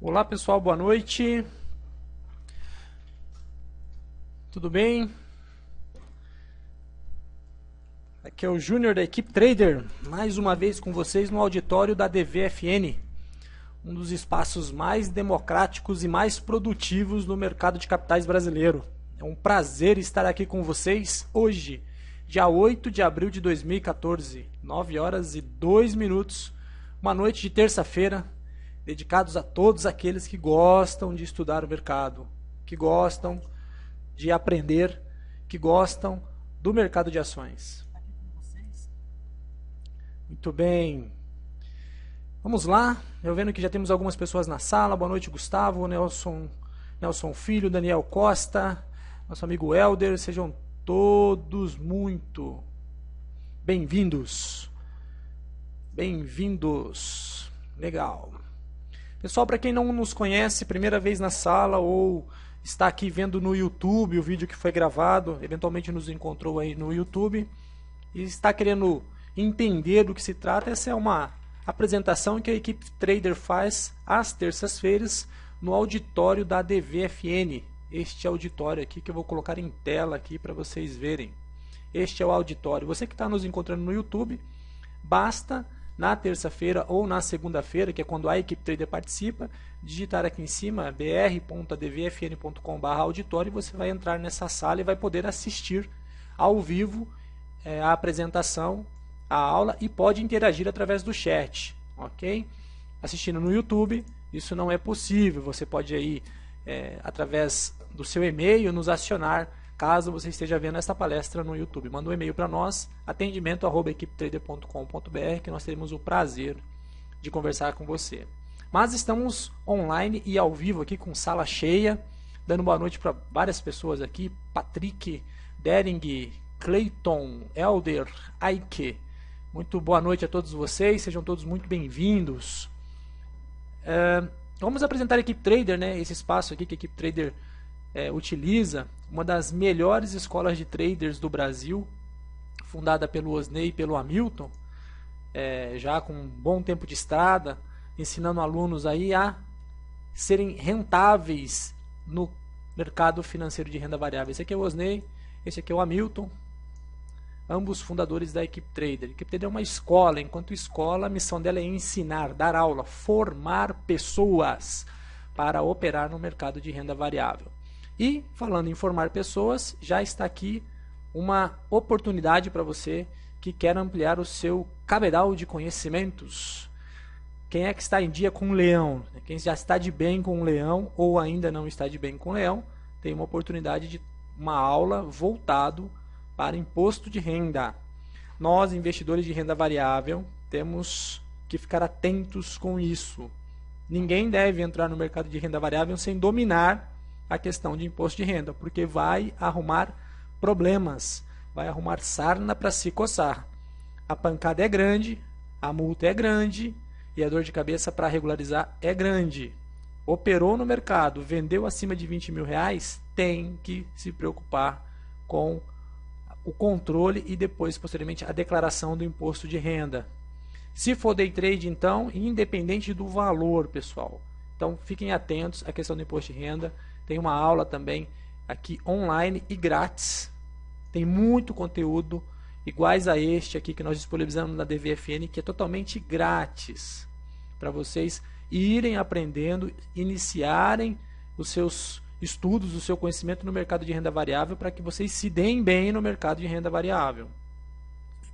Olá pessoal, boa noite. Tudo bem? Aqui é o Júnior da equipe Trader, mais uma vez com vocês no auditório da DVFN, um dos espaços mais democráticos e mais produtivos no mercado de capitais brasileiro. É um prazer estar aqui com vocês hoje, dia 8 de abril de 2014, 9 horas e 2 minutos, uma noite de terça-feira, dedicados a todos aqueles que gostam de estudar o mercado, que gostam de aprender, que gostam do mercado de ações. Muito bem. Vamos lá. Eu vendo que já temos algumas pessoas na sala. Boa noite, Gustavo, Nelson Filho, Daniel Costa, nosso amigo Helder. Sejam todos muito bem-vindos. Bem-vindos. Legal. Pessoal, para quem não nos conhece, primeira vez na sala ou está aqui vendo no YouTube o vídeo que foi gravado, eventualmente nos encontrou aí no YouTube e está querendo entender do que se trata, essa é uma apresentação que a equipe Trader faz às terças-feiras no auditório da DVFN. Este auditório aqui que eu vou colocar em tela aqui para vocês verem. Este é o auditório. Você que está nos encontrando no YouTube, basta na terça-feira ou na segunda-feira, que é quando a equipe Trader participa, digitar aqui em cima br.dvfn.com/auditório e você vai entrar nessa sala e vai poder assistir ao vivo a apresentação, a aula, e pode interagir através do chat, ok? Assistindo no YouTube, isso não é possível. Você pode aí, através do seu e-mail, nos acionar caso você esteja vendo essa palestra no YouTube. Manda um e-mail para nós, atendimento@equipetrader.com.br, que nós teremos o prazer de conversar com você. Mas estamos online e ao vivo aqui com sala cheia, dando boa noite para várias pessoas aqui: Patrick, Dering, Clayton, Elder, Aike. Muito boa noite a todos vocês, sejam todos muito bem-vindos. Vamos apresentar a equipe Trader, né? Esse espaço aqui que a equipe Trader utiliza, uma das melhores escolas de traders do Brasil, fundada pelo Osney e pelo Hamilton, já com um bom tempo de estrada, ensinando alunos aí a serem rentáveis no mercado financeiro de renda variável. Esse aqui é o Osney, esse aqui é o Hamilton, ambos fundadores da equipe Trader. A equipe Trader é uma escola. Enquanto escola, a missão dela é ensinar, dar aula, formar pessoas para operar no mercado de renda variável. E, falando em formar pessoas, já está aqui uma oportunidade para você que quer ampliar o seu cabedal de conhecimentos. Quem é que está em dia com o leão? Quem já está de bem com o leão ou ainda não está de bem com o leão, tem uma oportunidade de uma aula voltado para imposto de renda. Nós, investidores de renda variável, temos que ficar atentos com isso. Ninguém deve entrar no mercado de renda variável sem dominar a questão de imposto de renda, porque vai arrumar problemas, vai arrumar sarna para se coçar. A pancada é grande, a multa é grande e a dor de cabeça para regularizar é grande. Operou no mercado, vendeu acima de 20 mil reais, tem que se preocupar com o controle e depois, posteriormente, a declaração do imposto de renda. Se for day trade, então, independente do valor, pessoal. Então, fiquem atentos à questão do imposto de renda. Tem uma aula também aqui online e grátis. Tem muito conteúdo iguais a este aqui que nós disponibilizamos na DVFN, que é totalmente grátis para vocês irem aprendendo, iniciarem os seus estudos, o seu conhecimento no mercado de renda variável, para que vocês se deem bem no mercado de renda variável.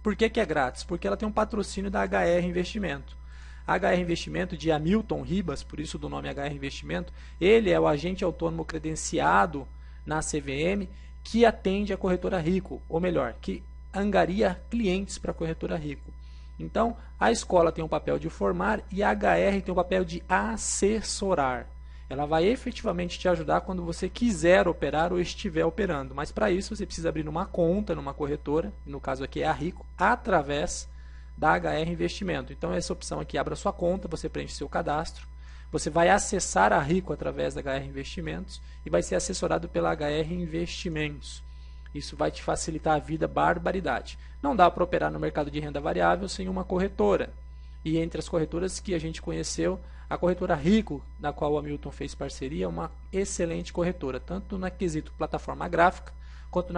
Por que é grátis? Porque ela tem um patrocínio da HR Investimento. A HR Investimento, de Hamilton Ribas, por isso do nome HR Investimento, ele é o agente autônomo credenciado na CVM que atende a corretora Rico, ou melhor, que angaria clientes para a corretora Rico. Então, a escola tem o papel de formar e a HR tem o papel de assessorar. Ela vai efetivamente te ajudar quando você quiser operar ou estiver operando. Mas para isso você precisa abrir uma conta numa corretora, no caso aqui é a Rico, através da HR Investimento. Então essa opção aqui, abra sua conta, você preenche seu cadastro, você vai acessar a Rico através da HR Investimentos e vai ser assessorado pela HR Investimentos. Isso vai te facilitar a vida, barbaridade. Não dá para operar no mercado de renda variável sem uma corretora. E entre as corretoras que a gente conheceu, a corretora Rico, na qual o Hamilton fez parceria, é uma excelente corretora, tanto no quesito plataforma gráfica, quanto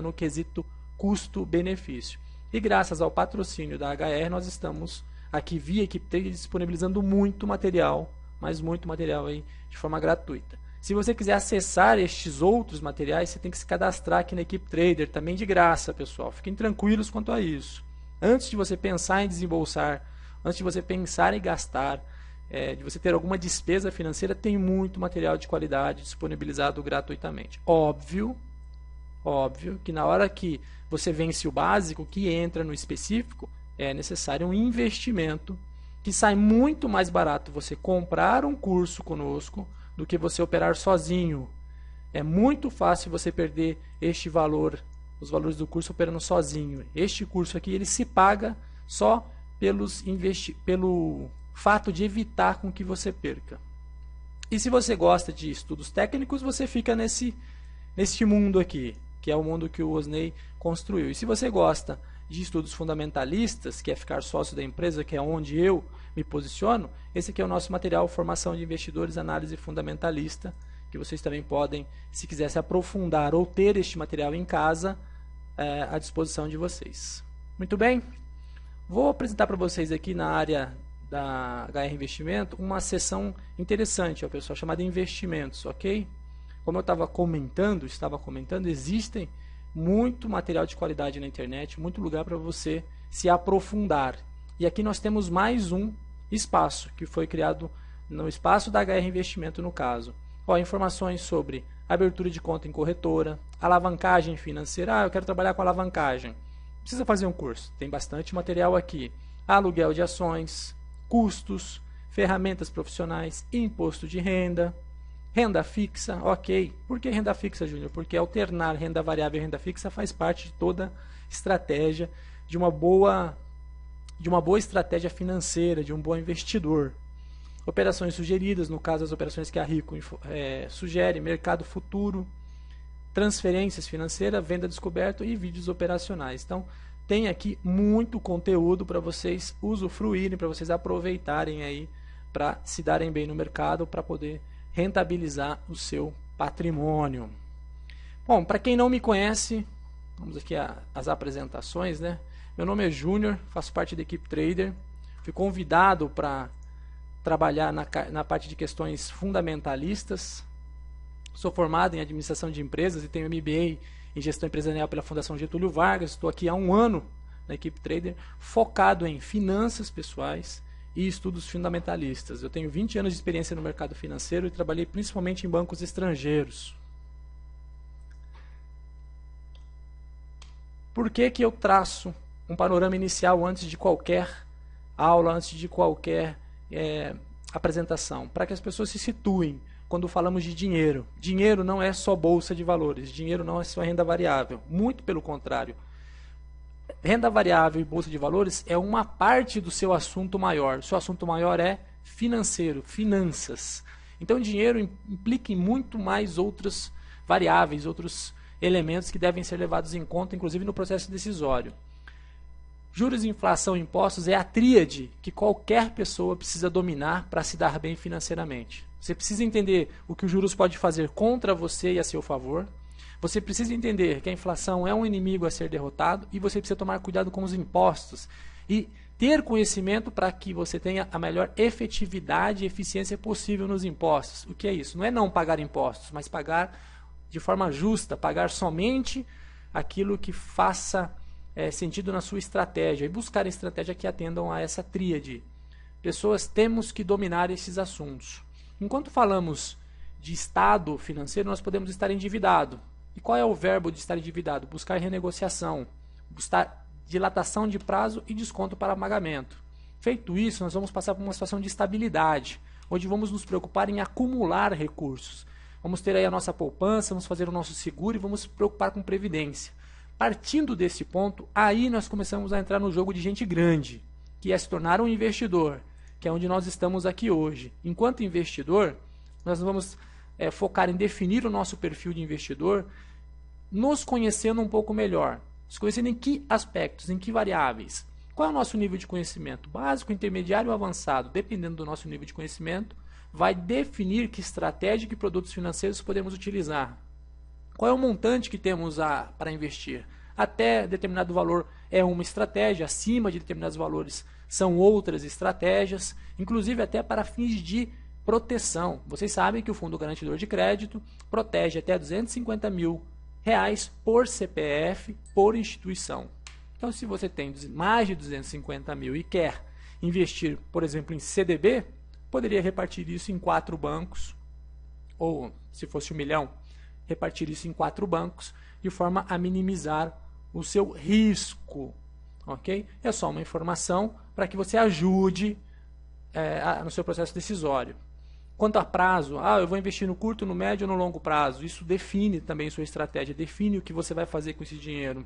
no quesito custo-benefício. E graças ao patrocínio da HR, nós estamos aqui via Equipe Trader disponibilizando muito material, mas muito material aí de forma gratuita. Se você quiser acessar estes outros materiais, você tem que se cadastrar aqui na Equipe Trader, também de graça, pessoal. Fiquem tranquilos quanto a isso. Antes de você pensar em desembolsar, antes de você pensar em gastar, de você ter alguma despesa financeira, tem muito material de qualidade disponibilizado gratuitamente. Óbvio que na hora que você vence o básico, que entra no específico, é necessário um investimento que sai muito mais barato você comprar um curso conosco do que você operar sozinho. É muito fácil você perder este valor, os valores do curso operando sozinho. Este curso aqui ele se paga só pelo fato de evitar com que você perca. E se você gosta de estudos técnicos, você fica neste mundo aqui, que é o mundo que o Osney construiu. E se você gosta de estudos fundamentalistas, que é ficar sócio da empresa, que é onde eu me posiciono, esse aqui é o nosso material Formação de Investidores, Análise Fundamentalista, que vocês também podem, se quiser se aprofundar ou ter este material em casa, à disposição de vocês. Muito bem? Vou apresentar para vocês aqui na área da HR Investimento uma seção interessante, pessoal, chamada Investimentos, ok? Como eu estava comentando, existem muito material de qualidade na internet, muito lugar para você se aprofundar. E aqui nós temos mais um espaço, que foi criado no espaço da HR Investimento no caso. Informações sobre abertura de conta em corretora, alavancagem financeira. Eu quero trabalhar com alavancagem. Precisa fazer um curso. Tem bastante material aqui. Aluguel de ações, custos, ferramentas profissionais, imposto de renda, renda fixa, ok. Por que renda fixa, Júnior? Porque alternar renda variável e renda fixa faz parte de toda estratégia de uma boa estratégia financeira, de um bom investidor. Operações sugeridas, no caso as operações que a Rico sugere, mercado futuro, transferências financeiras, venda descoberto e vídeos operacionais. Então, tem aqui muito conteúdo para vocês usufruírem, para vocês aproveitarem aí, para se darem bem no mercado, para poder rentabilizar o seu patrimônio. Bom, para quem não me conhece, vamos aqui às apresentações, né? Meu nome é Júnior, faço parte da Equipe Trader, fui convidado para trabalhar na parte de questões fundamentalistas. Sou formado em administração de empresas e tenho MBA em gestão empresarial pela Fundação Getúlio Vargas. Estou aqui há um ano na Equipe Trader, focado em finanças pessoais e estudos fundamentalistas. Eu tenho 20 anos de experiência no mercado financeiro e trabalhei principalmente em bancos estrangeiros. Por que que eu traço um panorama inicial antes de qualquer aula, antes de qualquer apresentação? Para que as pessoas se situem quando falamos de dinheiro. Dinheiro não é só bolsa de valores, dinheiro não é só renda variável, muito pelo contrário. Renda variável e bolsa de valores é uma parte do seu assunto maior. O seu assunto maior é financeiro, finanças. Então, dinheiro implica em muito mais outras variáveis, outros elementos que devem ser levados em conta, inclusive no processo decisório. Juros, inflação e impostos é a tríade que qualquer pessoa precisa dominar para se dar bem financeiramente. Você precisa entender o que os juros pode fazer contra você e a seu favor. Você precisa entender que a inflação é um inimigo a ser derrotado e você precisa tomar cuidado com os impostos e ter conhecimento para que você tenha a melhor efetividade e eficiência possível nos impostos. O que é isso? Não é não pagar impostos, mas pagar de forma justa, pagar somente aquilo que faça sentido na sua estratégia e buscar estratégia que atendam a essa tríade. Pessoas, temos que dominar esses assuntos. Enquanto falamos de estado financeiro, nós podemos estar endividado. E qual é o verbo de estar endividado? Buscar renegociação, buscar dilatação de prazo e desconto para pagamento. Feito isso, nós vamos passar por uma situação de estabilidade, onde vamos nos preocupar em acumular recursos. Vamos ter aí a nossa poupança, vamos fazer o nosso seguro e vamos nos preocupar com previdência. Partindo desse ponto, aí nós começamos a entrar no jogo de gente grande, que é se tornar um investidor, que é onde nós estamos aqui hoje. Enquanto investidor, nós vamos focar em definir o nosso perfil de investidor, nos conhecendo um pouco melhor. Nos conhecendo em que aspectos, em que variáveis. Qual é o nosso nível de conhecimento? Básico, intermediário ou avançado? Dependendo do nosso nível de conhecimento, vai definir que estratégia e que produtos financeiros podemos utilizar. Qual é o montante que temos para investir? Até determinado valor é uma estratégia, acima de determinados valores são outras estratégias, inclusive até para fins de proteção. Vocês sabem que o Fundo Garantidor de Crédito protege até R$250 mil por CPF, por instituição. Então, se você tem mais de 250 mil e quer investir, por exemplo, em CDB, poderia repartir isso em 4 bancos, ou, se fosse 1 milhão, repartir isso em 4 bancos, de forma a minimizar o seu risco. Ok? É só uma informação para que você ajude no seu processo decisório. Quanto a prazo, eu vou investir no curto, no médio ou no longo prazo. Isso define também sua estratégia, define o que você vai fazer com esse dinheiro.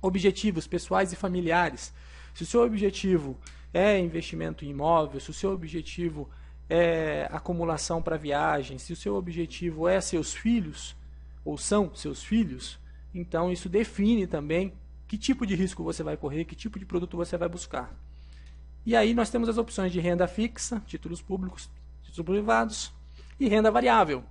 Objetivos pessoais e familiares. Se o seu objetivo é investimento em imóvel, se o seu objetivo é acumulação para viagem, se o seu objetivo é seus filhos, ou são seus filhos, então isso define também que tipo de risco você vai correr, que tipo de produto você vai buscar. E aí nós temos as opções de renda fixa, títulos públicos, títulos privados, e renda variável,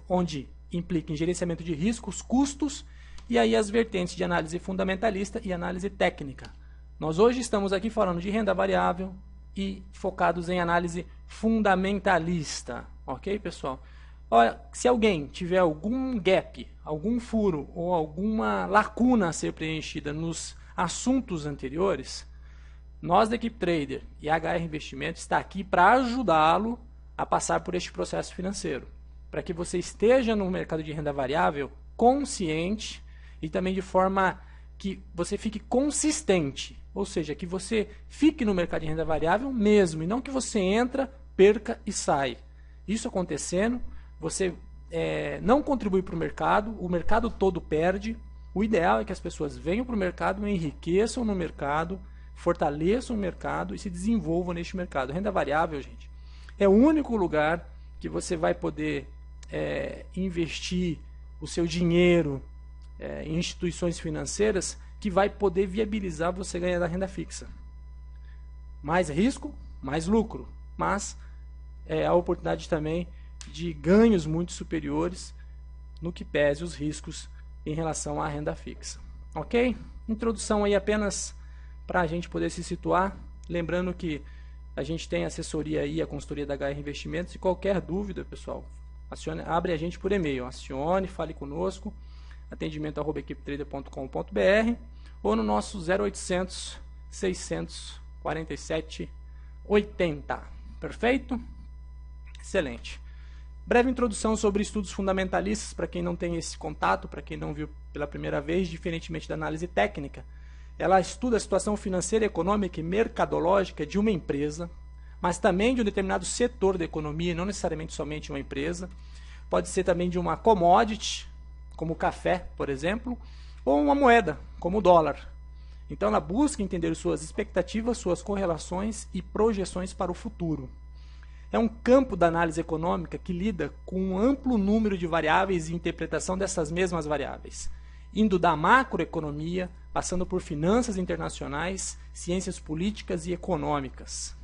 onde implica em gerenciamento de riscos, custos, e aí as vertentes de análise fundamentalista e análise técnica. Nós hoje estamos aqui falando de renda variável e focados em análise fundamentalista. Ok, pessoal? Olha, se alguém tiver algum gap, algum furo ou alguma lacuna a ser preenchida nos assuntos anteriores, nós da Equipe Trader e a HR Investimento está aqui para ajudá-lo a passar por este processo financeiro, para que você esteja no mercado de renda variável consciente e também de forma que você fique consistente, ou seja, que você fique no mercado de renda variável mesmo, e não que você entra, perca e sai. Isso acontecendo, você não contribui para o mercado todo perde. O ideal é que as pessoas venham para o mercado, enriqueçam no mercado, fortaleçam o mercado e se desenvolvam neste mercado. Renda variável, gente, é o único lugar que você vai poder investir o seu dinheiro em instituições financeiras que vai poder viabilizar você ganhar da renda fixa. Mais risco, mais lucro, mas a oportunidade também de ganhos muito superiores no que pese os riscos em relação à renda fixa. Ok? Introdução aí apenas para a gente poder se situar. Lembrando que a gente tem assessoria aí, a consultoria da HR Investimentos. E qualquer dúvida, pessoal, abre a gente por e-mail. Acione, fale conosco, atendimento@equipetrader.com.br ou no nosso 0800 647 80. Perfeito? Excelente. Breve introdução sobre estudos fundamentalistas, para quem não tem esse contato, para quem não viu pela primeira vez, diferentemente da análise técnica. Ela estuda a situação financeira, econômica e mercadológica de uma empresa, mas também de um determinado setor da economia, não necessariamente somente uma empresa. Pode ser também de uma commodity, como o café, por exemplo, ou uma moeda, como o dólar. Então ela busca entender suas expectativas, suas correlações e projeções para o futuro. É um campo da análise econômica que lida com um amplo número de variáveis e interpretação dessas mesmas variáveis, indo da macroeconomia, passando por finanças internacionais, ciências políticas e econômicas.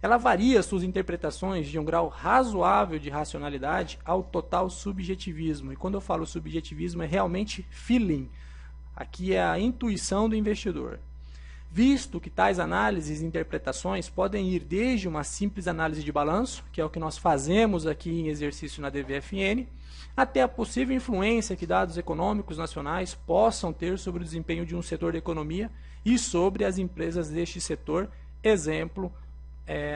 Ela varia suas interpretações de um grau razoável de racionalidade ao total subjetivismo. E quando eu falo subjetivismo, é realmente feeling. Aqui é a intuição do investidor. Visto que tais análises e interpretações podem ir desde uma simples análise de balanço, que é o que nós fazemos aqui em exercício na DVFN, até a possível influência que dados econômicos nacionais possam ter sobre o desempenho de um setor da economia e sobre as empresas deste setor. Exemplo,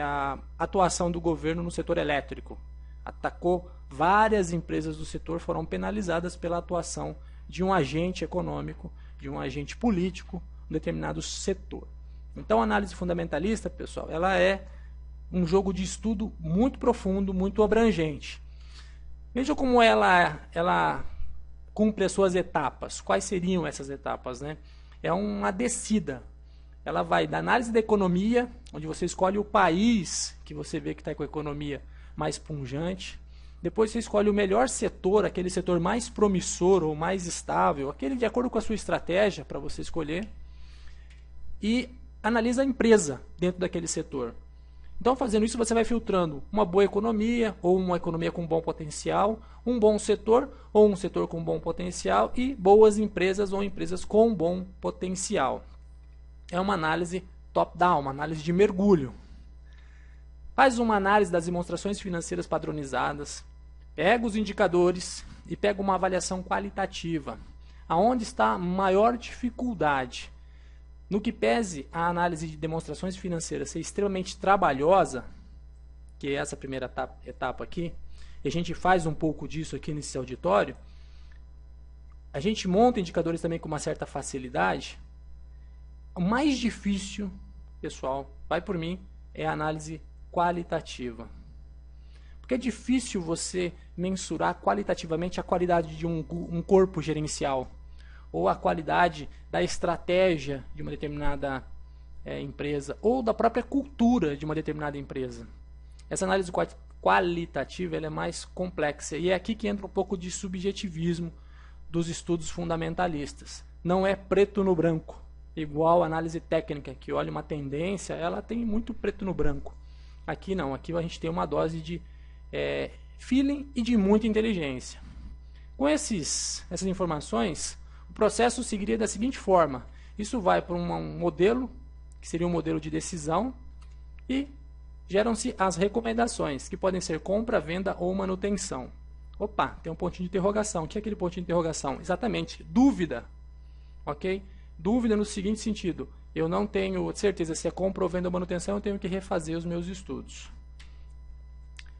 a atuação do governo no setor elétrico. Atacou várias empresas do setor, foram penalizadas pela atuação de um agente econômico, de um agente político, um determinado setor. Então a análise fundamentalista, pessoal, ela é um jogo de estudo muito profundo, muito abrangente. Veja como ela cumpre as suas etapas. Quais seriam essas etapas, né? É uma descida. Ela vai da análise da economia, onde você escolhe o país que você vê que está com a economia mais pujante. Depois você escolhe o melhor setor, aquele setor mais promissor ou mais estável, aquele de acordo com a sua estratégia para você escolher. e analisa a empresa dentro daquele setor. Então, fazendo isso, você vai filtrando uma boa economia, ou uma economia com bom potencial, um bom setor, ou um setor com bom potencial, e boas empresas ou empresas com bom potencial. É uma análise top-down, uma análise de mergulho. Faz uma análise das demonstrações financeiras padronizadas, pega os indicadores e pega uma avaliação qualitativa. Aonde está a maior dificuldade? No que pese a análise de demonstrações financeiras ser extremamente trabalhosa, que é essa primeira etapa aqui, e a gente faz um pouco disso aqui nesse auditório, a gente monta indicadores também com uma certa facilidade. O mais difícil, pessoal, vai por mim, é a análise qualitativa. Porque é difícil você mensurar qualitativamente a qualidade de um corpo gerencial, ou a qualidade da estratégia de uma determinada empresa, ou da própria cultura de uma determinada empresa. Essa análise qualitativa ela é mais complexa, e é aqui que entra um pouco de subjetivismo dos estudos fundamentalistas. Não é preto no branco, igual a análise técnica, que olha uma tendência, ela tem muito preto no branco. Aqui não, aqui a gente tem uma dose de feeling e de muita inteligência. Com essas informações, o processo seguiria da seguinte forma: isso vai para um modelo, que seria um modelo de decisão, e geram-se as recomendações, que podem ser compra, venda ou manutenção. Opa, tem um pontinho de interrogação. O que é aquele pontinho de interrogação? Exatamente, dúvida. Ok? Dúvida no seguinte sentido: eu não tenho certeza se é compra ou venda ou manutenção, eu tenho que refazer os meus estudos.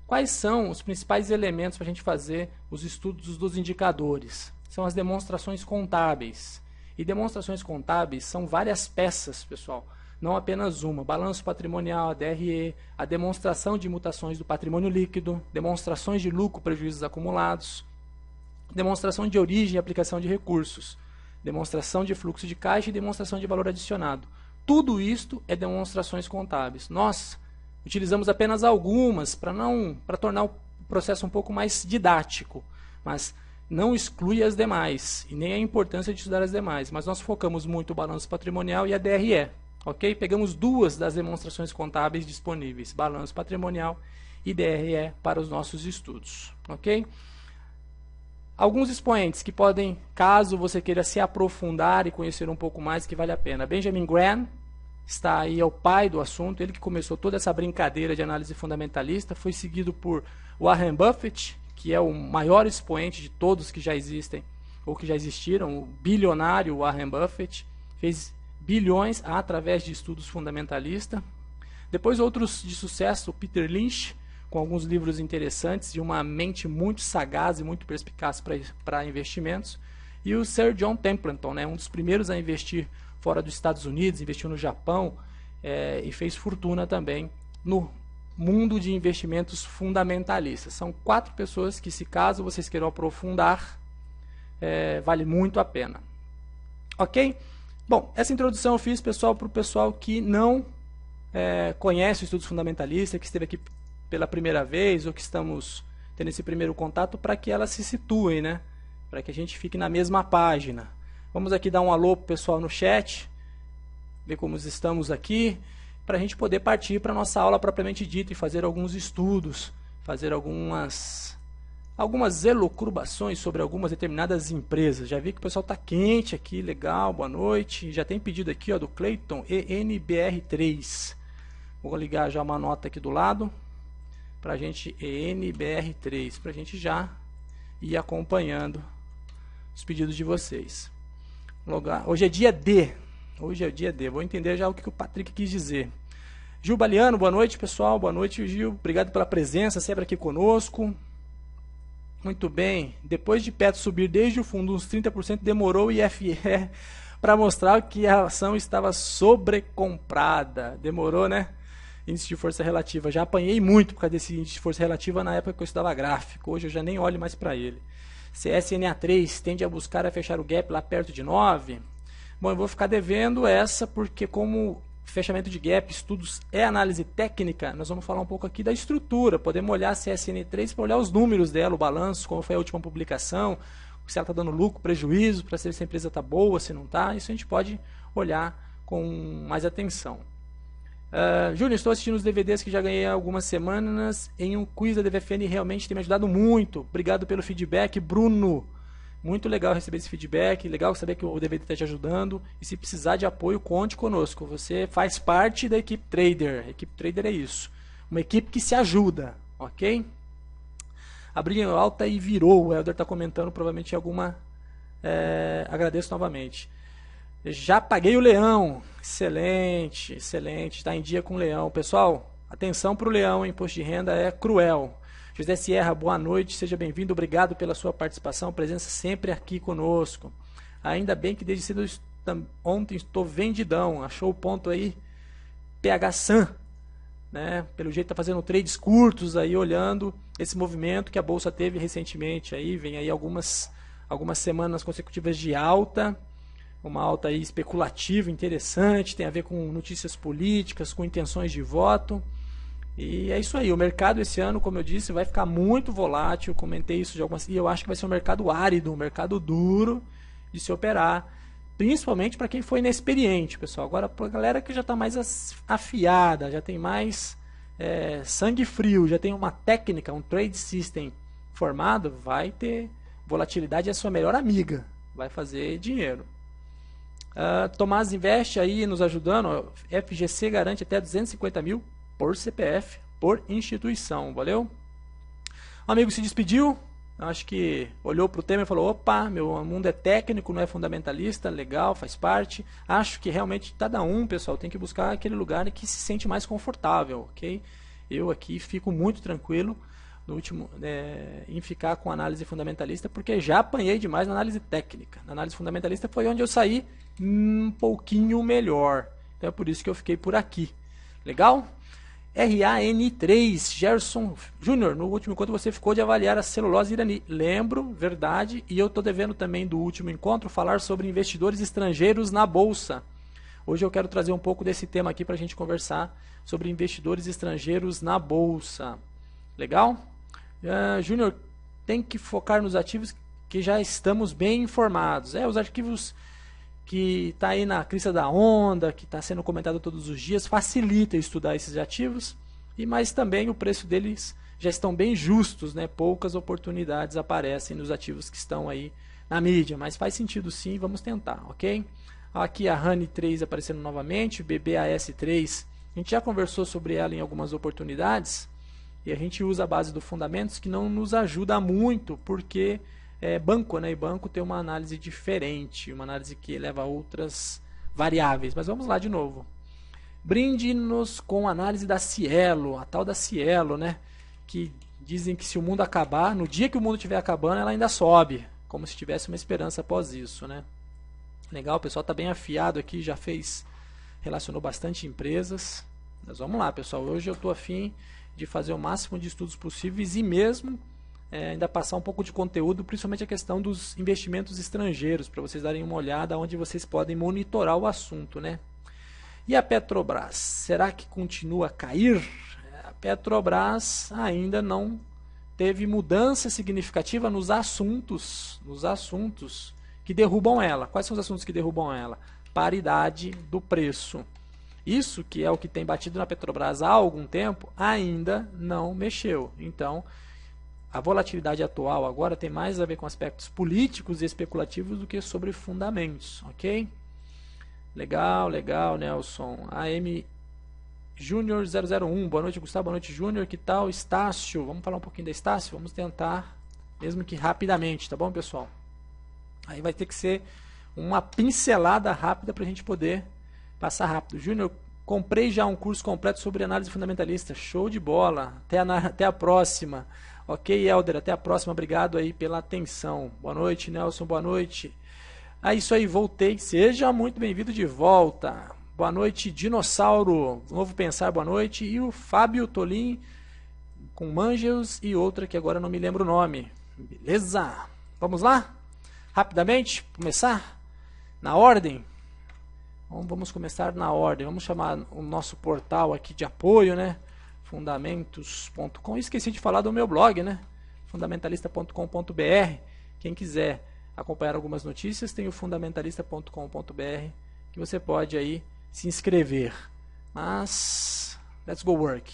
Quais são os principais elementos para a gente fazer os estudos dos indicadores? São as demonstrações contábeis. E demonstrações contábeis são várias peças, pessoal, não apenas uma. Balanço patrimonial, a DRE, a demonstração de mutações do patrimônio líquido, demonstrações de lucro, prejuízos acumulados, demonstração de origem e aplicação de recursos, demonstração de fluxo de caixa e demonstração de valor adicionado. Tudo isto é demonstrações contábeis. Nós utilizamos apenas algumas para tornar o processo um pouco mais didático, mas não exclui as demais, e nem a importância de estudar as demais, mas nós focamos muito o balanço patrimonial e a DRE. Ok? Pegamos duas das demonstrações contábeis disponíveis, balanço patrimonial e DRE, para os nossos estudos. Ok? Alguns expoentes que podem, caso você queira se aprofundar e conhecer um pouco mais, que vale a pena. Benjamin Graham está aí, é o pai do assunto, ele que começou toda essa brincadeira de análise fundamentalista, foi seguido por Warren Buffett, que é o maior expoente de todos que já existem, ou que já existiram, o bilionário Warren Buffett, fez bilhões através de estudos fundamentalistas. Depois outros de sucesso, o Peter Lynch, com alguns livros interessantes e uma mente muito sagaz e muito perspicaz para investimentos. E o Sir John Templeton, um dos primeiros a investir fora dos Estados Unidos, investiu no Japão e fez fortuna também no mundo de investimentos fundamentalistas. São 4 pessoas que, se caso vocês queiram aprofundar, vale muito a pena. Ok? Bom, essa introdução eu fiz, pessoal, para o pessoal que não conhece o estudos fundamentalista, que esteve aqui pela primeira vez, ou que estamos tendo esse primeiro contato, para que elas se situem, né? Para que a gente fique na mesma página. Vamos aqui dar um alô para o pessoal no chat, ver como estamos aqui, para a gente poder partir para a nossa aula propriamente dita e fazer alguns estudos, fazer algumas elucubrações sobre algumas determinadas empresas. Já vi que o pessoal está quente aqui, legal, boa noite. Já tem pedido aqui, ó, do Clayton, ENBR3. Vou ligar já uma nota aqui do lado, para a gente, ENBR3, para a gente já ir acompanhando os pedidos de vocês. Hoje é dia D. Hoje é dia D. Vou entender já o que o Patrick quis dizer. Gil Baliano, boa noite, pessoal. Boa noite, Gil. Obrigado pela presença, sempre aqui conosco. Muito bem. Depois de Petro subir desde o fundo uns 30%, demorou o IFE para mostrar que a ação estava sobrecomprada. Demorou, né? Índice de força relativa. Já apanhei muito por causa desse índice de força relativa na época que eu estudava gráfico. Hoje eu já nem olho mais para ele. CSNA3 tende a buscar a fechar o gap lá perto de 9. Bom, eu vou ficar devendo essa, porque como fechamento de gap, estudos é análise técnica, nós vamos falar um pouco aqui da estrutura. Podemos olhar a CSN3 para olhar os números dela, o balanço, como foi a última publicação, se ela está dando lucro, prejuízo, para saber se a empresa está boa, se não está. Isso a gente pode olhar com mais atenção. Júnior, estou assistindo os DVDs que já ganhei há algumas semanas em um quiz da DVFN e realmente tem me ajudado muito. Obrigado pelo feedback, Bruno. Muito legal receber esse feedback, legal saber que o DVD está te ajudando. E se precisar de apoio, conte conosco. Você faz parte da equipe Trader. A equipe Trader é isso. Uma equipe que se ajuda, ok? Abriu alta e virou. O Helder está comentando provavelmente alguma... agradeço novamente. Já paguei o leão. Excelente, excelente. Está em dia com o leão. Pessoal, atenção para o leão. Imposto de renda é cruel. José Sierra, boa noite. Seja bem-vindo. Obrigado pela sua participação. Presença sempre aqui conosco. Ainda bem que desde cedo ontem estou vendidão. Achou o ponto aí? PH San. Né? Pelo jeito está fazendo trades curtos aí, olhando esse movimento que a Bolsa teve recentemente. Aí, vem aí algumas semanas consecutivas de alta. Uma alta aí especulativa, interessante, tem a ver com notícias políticas, com intenções de voto. E é isso aí, o mercado esse ano, como eu disse, vai ficar muito volátil, comentei isso de algumas... E eu acho que vai ser um mercado árido, um mercado duro de se operar, principalmente para quem foi inexperiente, pessoal. Agora, para a galera que já está mais afiada, já tem mais sangue frio, já tem uma técnica, um trade system formado, vai ter volatilidade, é a sua melhor amiga, vai fazer dinheiro. Tomás Invest aí nos ajudando. FGC garante até 250 mil por CPF, por instituição. Valeu? O amigo se despediu. Acho que olhou para o tema e falou: opa, meu mundo é técnico, não é fundamentalista. Legal, faz parte. Acho que realmente cada um, pessoal, tem que buscar aquele lugar em que se sente mais confortável. Ok? Eu aqui fico muito tranquilo no último, em ficar com análise fundamentalista, porque já apanhei demais na análise técnica. Na análise fundamentalista foi onde eu saí um pouquinho melhor. Então é por isso que eu fiquei por aqui. Legal? RAN3, Gerson Júnior, no último encontro você ficou de avaliar a celulose irani. Lembro, verdade, e eu estou devendo também do último encontro falar sobre investidores estrangeiros na Bolsa. Hoje eu quero trazer um pouco desse tema aqui para a gente conversar sobre investidores estrangeiros na Bolsa. Legal? Júnior, tem que focar nos ativos que já estamos bem informados. Os ativos que está aí na crista da onda, que está sendo comentado todos os dias, facilita estudar esses ativos, mas também o preço deles já estão bem justos, né? Poucas oportunidades aparecem nos ativos que estão aí na mídia, mas faz sentido sim, vamos tentar, ok? Aqui a RAN3 aparecendo novamente, BBAS3, a gente já conversou sobre ela em algumas oportunidades, e a gente usa a base do fundamentos que não nos ajuda muito, porque banco, né? E banco tem uma análise diferente, uma análise que leva a outras variáveis. Mas vamos lá de novo. Brinde-nos com a análise da Cielo, a tal da Cielo, né? Que dizem que se o mundo acabar, no dia que o mundo estiver acabando, ela ainda sobe, como se tivesse uma esperança após isso, né? Legal, o pessoal está bem afiado aqui, já relacionou bastante empresas. Mas vamos lá, pessoal. Hoje eu estou afim de fazer o máximo de estudos possíveis e mesmo ainda passar um pouco de conteúdo, principalmente a questão dos investimentos estrangeiros, para vocês darem uma olhada onde vocês podem monitorar o assunto, né? E a Petrobras, será que continua a cair? A Petrobras ainda não teve mudança significativa nos assuntos que derrubam ela. Quais são os assuntos que derrubam ela? Paridade do preço. Isso, que é o que tem batido na Petrobras há algum tempo, ainda não mexeu. Então, a volatilidade atual agora tem mais a ver com aspectos políticos e especulativos do que sobre fundamentos, ok? Legal, legal, Nelson. AM Júnior 001, boa noite, Gustavo, boa noite, Júnior, que tal? Estácio, vamos falar um pouquinho da Estácio? Vamos tentar, mesmo que rapidamente, tá bom, pessoal? Aí vai ter que ser uma pincelada rápida para a gente poder passar rápido. Júnior, comprei já um curso completo sobre análise fundamentalista, show de bola, até a próxima. Ok, Helder, até a próxima, obrigado aí pela atenção. Boa noite, Nelson, boa noite. Isso aí, voltei, seja muito bem-vindo de volta. Boa noite, Dinossauro, Novo Pensar, boa noite. E o Fábio Tolim, com Mangeus e outra que agora não me lembro o nome. Beleza? Vamos lá? Rapidamente, começar? Na ordem? Vamos começar na ordem. Vamos chamar o nosso portal aqui de apoio, né? Fundamentos.com. Esqueci de falar do meu blog, né? Fundamentalista.com.br. Quem quiser acompanhar algumas notícias, tem o fundamentalista.com.br, que você pode aí se inscrever. Mas, let's go work.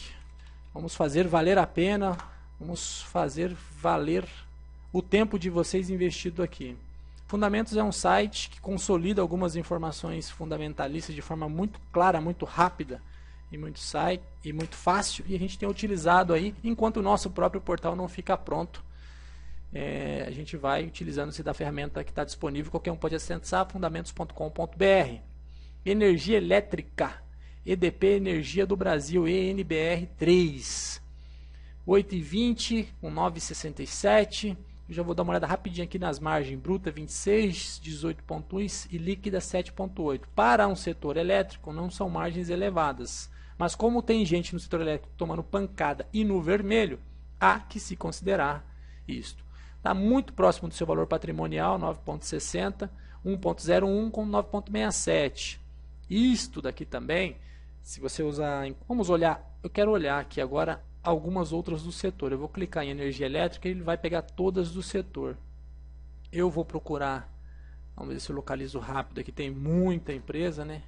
Vamos fazer valer a pena, vamos fazer valer o tempo de vocês investido aqui. Fundamentos é um site que consolida algumas informações fundamentalistas de forma muito clara, muito rápida e muito fácil, e a gente tem utilizado aí, enquanto o nosso próprio portal não fica pronto. A gente vai utilizando-se da ferramenta que está disponível, qualquer um pode acessar, fundamentos.com.br. Energia elétrica, EDP Energia do Brasil, ENBR3, 8,20, 9,67. Eu já vou dar uma olhada rapidinho aqui nas margens. Bruta 26, 18,1 e líquida 7,8. Para um setor elétrico não são margens elevadas, mas como tem gente no setor elétrico tomando pancada e no vermelho, há que se considerar isto. Está muito próximo do seu valor patrimonial, 9,60, 1,01 com 9,67. Isto daqui também, se você usar, vamos olhar, eu quero olhar aqui agora algumas outras do setor. Eu vou clicar em energia elétrica e ele vai pegar todas do setor. Eu vou procurar, vamos ver se eu localizo rápido aqui, tem muita empresa, né?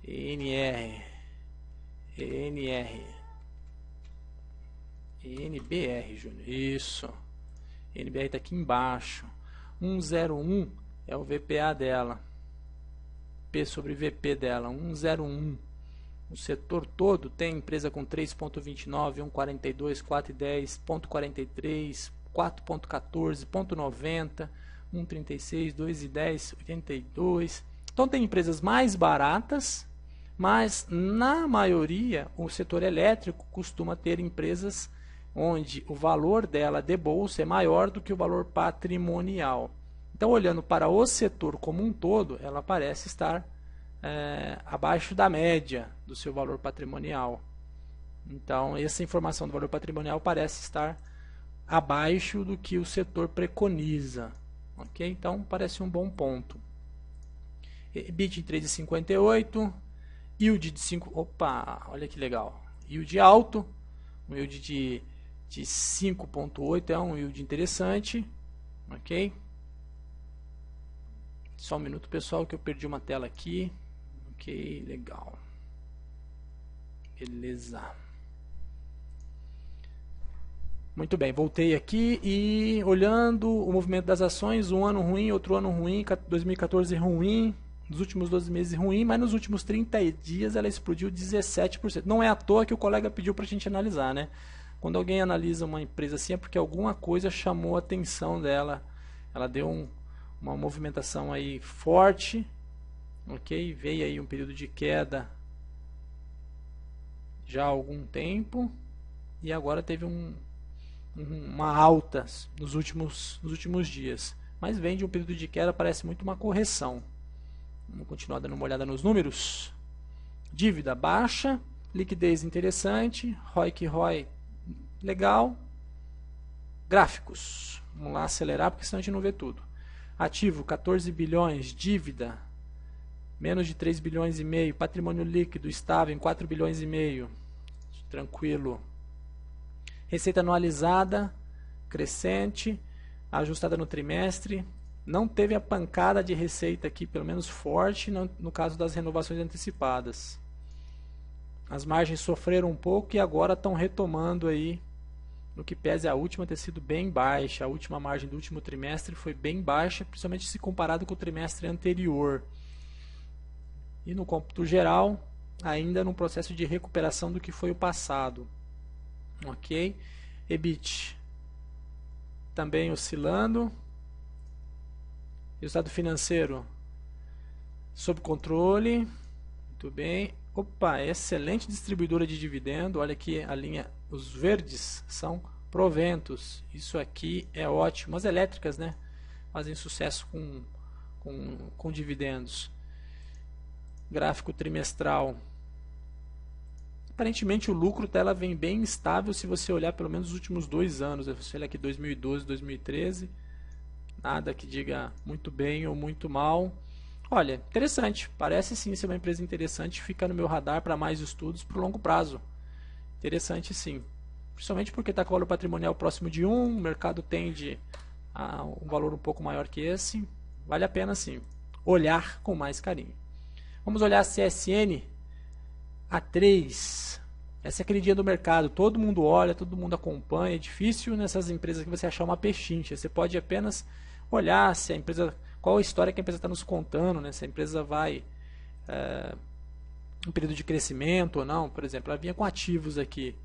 ENBR, Júnior, isso. NBR está aqui embaixo. 101 é o VPA dela. P sobre VP dela, 101. O setor todo tem empresa com 3,29, 1,42, 4,10, 0,43, 4,14, 0,90, 1,36, 2,10, 82. Então tem empresas mais baratas, mas na maioria o setor elétrico costuma ter empresas onde o valor dela de bolsa é maior do que o valor patrimonial. Então, olhando para o setor como um todo, ela parece estar abaixo da média do seu valor patrimonial. Então, essa informação do valor patrimonial parece estar abaixo do que o setor preconiza. Ok? Então, parece um bom ponto. EBIT em 3,58, yield de 5, opa, olha que legal, yield alto, um yield de 5,8 é um yield interessante, ok? Só um minuto, pessoal, que eu perdi uma tela aqui. Ok, legal. Beleza. Muito bem, voltei aqui e olhando o movimento das ações, um ano ruim, outro ano ruim, 2014 ruim, nos últimos 12 meses ruim, mas nos últimos 30 dias ela explodiu 17%. Não é à toa que o colega pediu para a gente analisar, né? Quando alguém analisa uma empresa assim é porque alguma coisa chamou a atenção dela. Ela deu uma movimentação aí forte, ok? Veio aí um período de queda já há algum tempo e agora teve uma alta nos últimos dias. Mas vem de um período de queda, parece muito uma correção. Vamos continuar dando uma olhada nos números. Dívida baixa, liquidez interessante, ROI legal. Gráficos. Vamos lá acelerar porque senão a gente não vê tudo. Ativo 14 bilhões, dívida menos de 3 bilhões e meio, patrimônio líquido estável em 4 bilhões e meio. Tranquilo. Receita anualizada crescente, ajustada no trimestre. Não teve a pancada de receita aqui, pelo menos forte, no caso das renovações antecipadas. As margens sofreram um pouco e agora estão retomando aí, no que pese a última ter sido bem baixa. A última margem do último trimestre foi bem baixa, principalmente se comparado com o trimestre anterior. E no cômputo geral, ainda num processo de recuperação do que foi o passado. Ok? EBIT também oscilando. Resultado financeiro sob controle. Muito bem. Opa, excelente distribuidora de dividendo. Olha aqui a linha, os verdes são proventos. Isso aqui é ótimo. As elétricas, né, fazem sucesso com dividendos. Gráfico trimestral. Aparentemente o lucro dela vem bem estável se você olhar pelo menos os últimos 2 anos. Se você olhar aqui 2012, 2013, nada que diga muito bem ou muito mal. Olha, interessante, parece sim ser uma empresa interessante, fica no meu radar para mais estudos para o longo prazo. Interessante sim, principalmente porque está com o valor patrimonial próximo de 1, o mercado tende a um valor um pouco maior que esse, vale a pena sim, olhar com mais carinho. Vamos olhar a CSN A3. Essa é a queridinha do mercado. Todo mundo olha, todo mundo acompanha. É difícil nessas empresas que você achar uma pechincha. Você pode apenas olhar se a empresa, qual a história que a empresa está nos contando, né? Se a empresa vai um período de crescimento ou não. Por exemplo, ela vinha com ativos aqui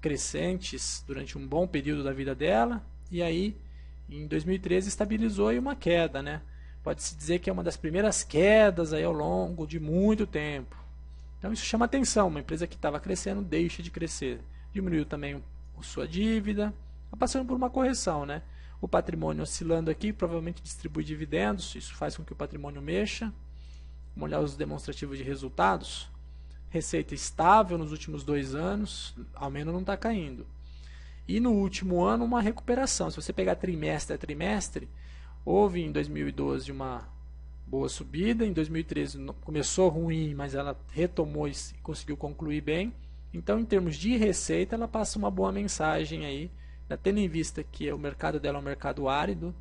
crescentes durante um bom período da vida dela, e aí em 2013 estabilizou e uma queda, né? Pode-se dizer que é uma das primeiras quedas aí ao longo de muito tempo. Então isso chama atenção, uma empresa que estava crescendo deixa de crescer. Diminuiu também a sua dívida, está passando por uma correção, né? O patrimônio oscilando aqui, provavelmente distribui dividendos, isso faz com que o patrimônio mexa. Vamos olhar os demonstrativos de resultados. Receita estável nos últimos 2 anos, ao menos não está caindo. E no último ano uma recuperação. Se você pegar trimestre a trimestre, houve em 2012 uma boa subida, em 2013 começou ruim, mas ela retomou e conseguiu concluir bem. Então, em termos de receita, ela passa uma boa mensagem aí, tendo em vista que o mercado dela é um mercado árido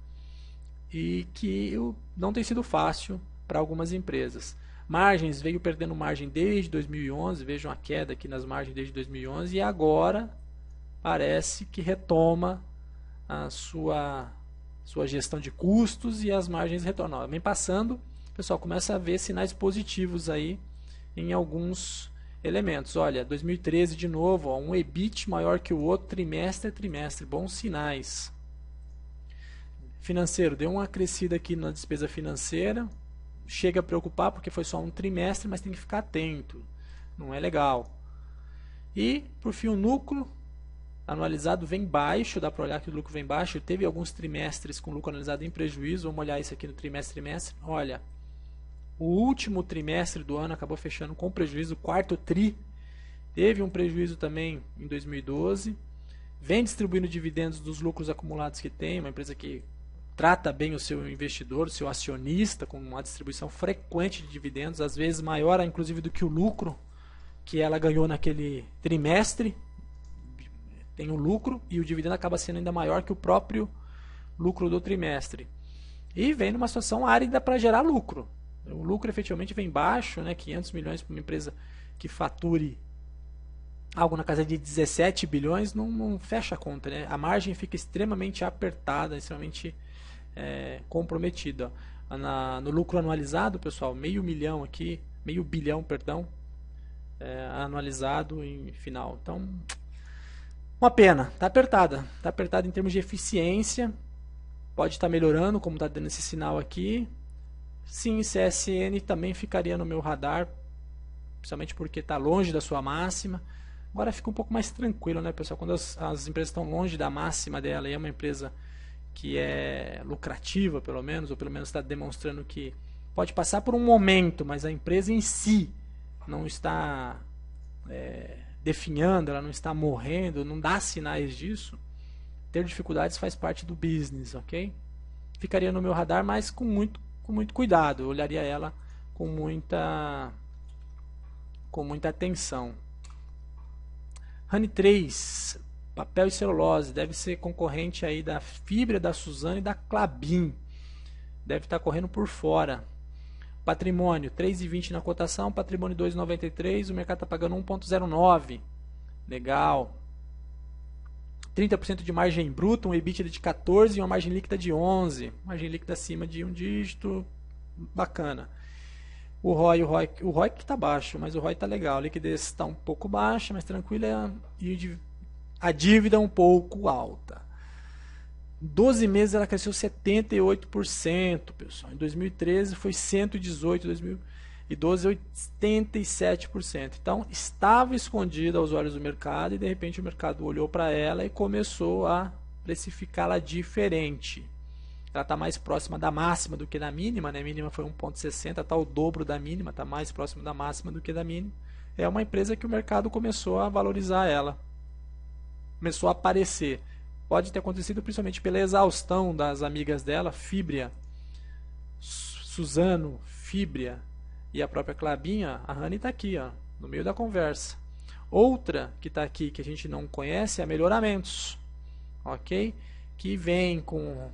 e que não tem sido fácil para algumas empresas. Margens, veio perdendo margem desde 2011, vejam a queda aqui nas margens desde 2011, e agora parece que retoma a sua gestão de custos e as margens retornam. Vem passando, pessoal, começa a ver sinais positivos aí em alguns elementos. Olha, 2013 de novo, ó, um EBIT maior que o outro trimestre a trimestre, bons sinais. Financeiro, deu uma crescida aqui na despesa financeira, chega a preocupar porque foi só um trimestre, mas tem que ficar atento, não é legal. E, por fim, o lucro anualizado vem baixo, dá para olhar que o lucro vem baixo, teve alguns trimestres com lucro anualizado em prejuízo, vamos olhar isso aqui no trimestre. Olha, o último trimestre do ano acabou fechando com prejuízo, o quarto tri teve um prejuízo também em 2012, vem distribuindo dividendos dos lucros acumulados que tem, uma empresa que trata bem o seu investidor, o seu acionista, com uma distribuição frequente de dividendos, às vezes maior inclusive do que o lucro que ela ganhou naquele trimestre. Tem o lucro e o dividendo acaba sendo ainda maior que o próprio lucro do trimestre. E vem numa situação árida para gerar lucro. O lucro efetivamente vem baixo, né? 500 milhões para uma empresa que fature algo na casa de 17 bilhões, não fecha a conta, né? A margem fica extremamente apertada, extremamente comprometida. No lucro anualizado, pessoal, meio bilhão, perdão, anualizado em final. Então, uma pena, está apertada em termos de eficiência, pode estar melhorando, como está dando esse sinal aqui. Sim, CSN também ficaria no meu radar, principalmente porque está longe da sua máxima. Agora fica um pouco mais tranquilo, né, pessoal? Quando as empresas estão longe da máxima dela e é uma empresa que é lucrativa, pelo menos, ou pelo menos está demonstrando que pode passar por um momento, mas a empresa em si não está definhando, ela não está morrendo, não dá sinais disso, ter dificuldades faz parte do business, ok? Ficaria no meu radar, mas com muito cuidado, eu olharia ela com muita atenção. Honey3, papel e celulose, deve ser concorrente aí da Fibra, da Suzano e da Klabin, deve estar correndo por fora. Patrimônio 3,20 na cotação, patrimônio 2,93, o mercado está pagando 1,09. Legal. 30% de margem bruta, um EBITDA de 14 e uma margem líquida de 11. Margem líquida acima de um dígito, bacana. O ROI que está baixo, mas o ROI está legal. A liquidez está um pouco baixa, mas tranquila, e a dívida um pouco alta. 12 meses ela cresceu 78%, pessoal. Em 2013 foi 118%, 2012 87%. Então estava escondida aos olhos do mercado e de repente o mercado olhou para ela e começou a precificá-la diferente. Ela está mais próxima da máxima do que da mínima, né? A mínima foi 1,60, está o dobro da mínima, está mais próximo da máxima do que da mínima. É uma empresa que o mercado começou a valorizar ela, começou a aparecer. Pode ter acontecido principalmente pela exaustão das amigas dela, Fibria, Suzano, Fibria e a própria Klabin. A Honey está aqui, ó, no meio da conversa. Outra que está aqui que a gente não conhece é a Melhoramentos, ok? Que vem com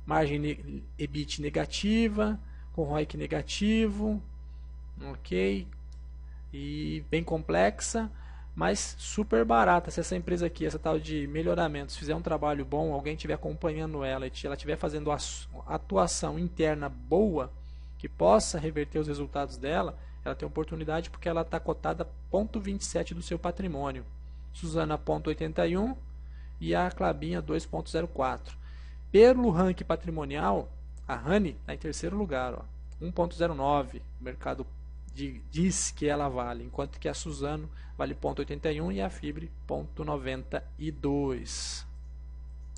margem EBIT negativa, com ROIC negativo, ok, e bem complexa, mas super barata. Se essa empresa aqui, essa tal de Melhoramentos, fizer um trabalho bom, alguém estiver acompanhando ela e ela estiver fazendo atuação interna boa, que possa reverter os resultados dela, ela tem oportunidade porque ela está cotada 0,27 do seu patrimônio. Suzana 0,81 e a Klabinha 2,04. Pelo ranking patrimonial, a Rani está em terceiro lugar, ó, 1,09. O mercado diz que ela vale, enquanto que a Suzano vale 0,81 e a Fibre 0,92.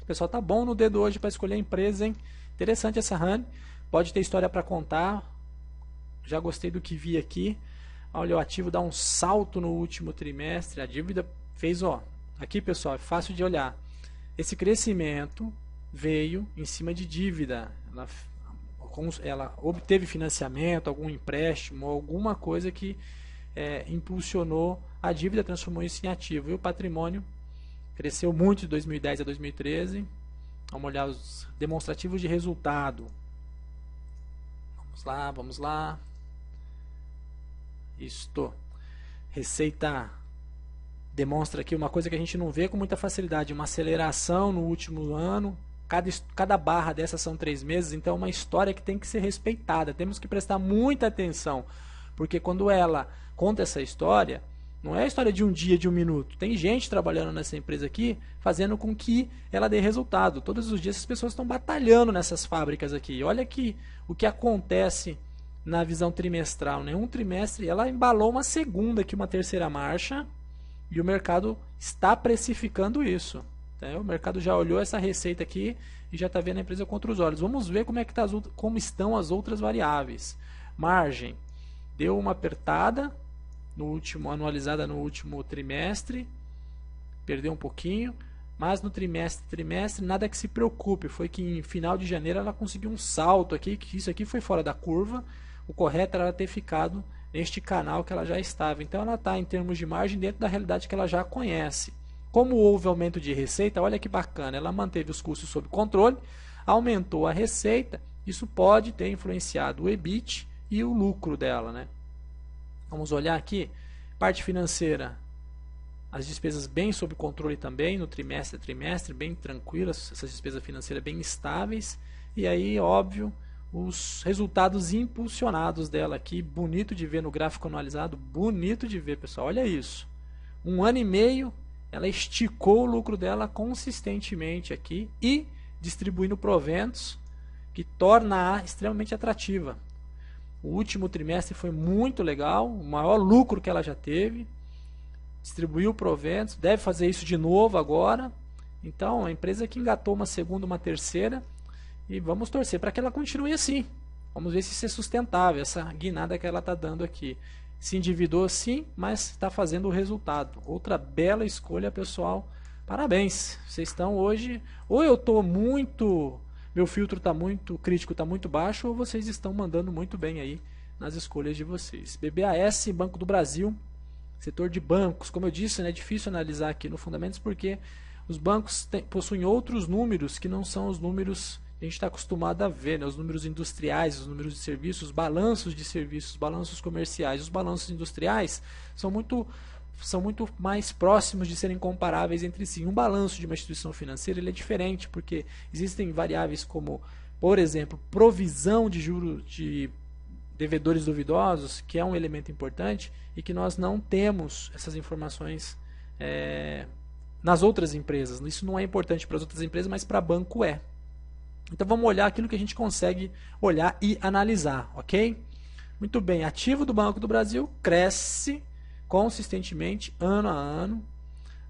Pessoal, tá bom no dedo hoje para escolher a empresa, hein? Interessante essa Rani, pode ter história para contar. Já gostei do que vi aqui. Olha, o ativo dá um salto no último trimestre, a dívida fez, ó, aqui pessoal, é fácil de olhar. Esse crescimento veio em cima de dívida. Ela obteve financiamento, algum empréstimo, alguma coisa que impulsionou a dívida, transformou isso em ativo. E o patrimônio cresceu muito de 2010 a 2013. Vamos olhar os demonstrativos de resultado. Vamos lá. Isto. Receita demonstra aqui uma coisa que a gente não vê com muita facilidade, uma aceleração no último ano. Cada barra dessas são 3 meses, então é uma história que tem que ser respeitada. Temos que prestar muita atenção, porque quando ela conta essa história, não é a história de um dia, de um minuto. Tem gente trabalhando nessa empresa aqui, fazendo com que ela dê resultado. Todos os dias as pessoas estão batalhando nessas fábricas aqui. Olha aqui o que acontece na visão trimestral. Um trimestre, ela embalou uma segunda aqui, uma terceira marcha, e o mercado está precificando isso. O mercado já olhou essa receita aqui e já está vendo a empresa contra os olhos. Vamos ver como estão as outras variáveis. Margem deu uma apertada anualizada no último trimestre, perdeu um pouquinho, mas no trimestre nada que se preocupe. Foi que em final de janeiro ela conseguiu um salto aqui, que isso aqui foi fora da curva. O correto era ela ter ficado neste canal que ela já estava. Então ela está em termos de margem dentro da realidade que ela já conhece. Como houve aumento de receita, olha que bacana, ela manteve os custos sob controle, aumentou a receita, isso pode ter influenciado o EBIT e o lucro dela, né? Vamos olhar aqui, parte financeira, as despesas bem sob controle também, no trimestre a trimestre, bem tranquilas, essas despesas financeiras bem estáveis, e aí, óbvio, os resultados impulsionados dela aqui, bonito de ver no gráfico anualizado, bonito de ver, pessoal, olha isso, 1 ano e meio, ela esticou o lucro dela consistentemente aqui e distribuindo proventos, que torna-a extremamente atrativa. O último trimestre foi muito legal, o maior lucro que ela já teve, distribuiu proventos, deve fazer isso de novo agora. Então, a empresa que engatou uma segunda, uma terceira, e vamos torcer para que ela continue assim. Vamos ver se isso é sustentável, essa guinada que ela está dando aqui. Se endividou sim, mas está fazendo o resultado. Outra bela escolha, pessoal. Parabéns. Vocês estão hoje... Ou eu estou muito... Meu filtro está muito crítico, está muito baixo, ou vocês estão mandando muito bem aí nas escolhas de vocês. BBAS, Banco do Brasil, setor de bancos. Como eu disse, é difícil analisar aqui no Fundamentos porque os bancos possuem outros números que não são os números que a gente está acostumado a ver, né? Os números industriais, os números de serviços, os balanços de serviços, os balanços comerciais. Os balanços industriais são muito mais próximos de serem comparáveis entre si. Um balanço de uma instituição financeira ele é diferente, porque existem variáveis como, por exemplo, provisão de juros de devedores duvidosos, que é um elemento importante e que nós não temos essas informações nas outras empresas. Isso não é importante para as outras empresas, mas para banco é. Então vamos olhar aquilo que a gente consegue olhar e analisar, ok? Muito bem, ativo do Banco do Brasil cresce consistentemente, ano a ano.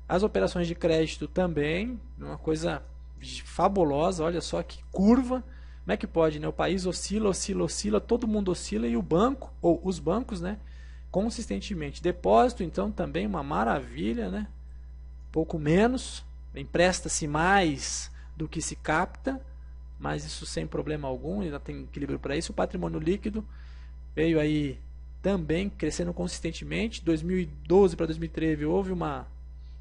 As operações de crédito também, uma coisa fabulosa, olha só que curva. Como é que pode, né? O país oscila, todo mundo oscila e o banco, ou os bancos, né? Consistentemente. Depósito, então, também uma maravilha, né? Pouco menos, empresta-se mais do que se capta, mas isso sem problema algum, ainda tem equilíbrio para isso. O patrimônio líquido veio aí também crescendo consistentemente. 2012 para 2013 houve uma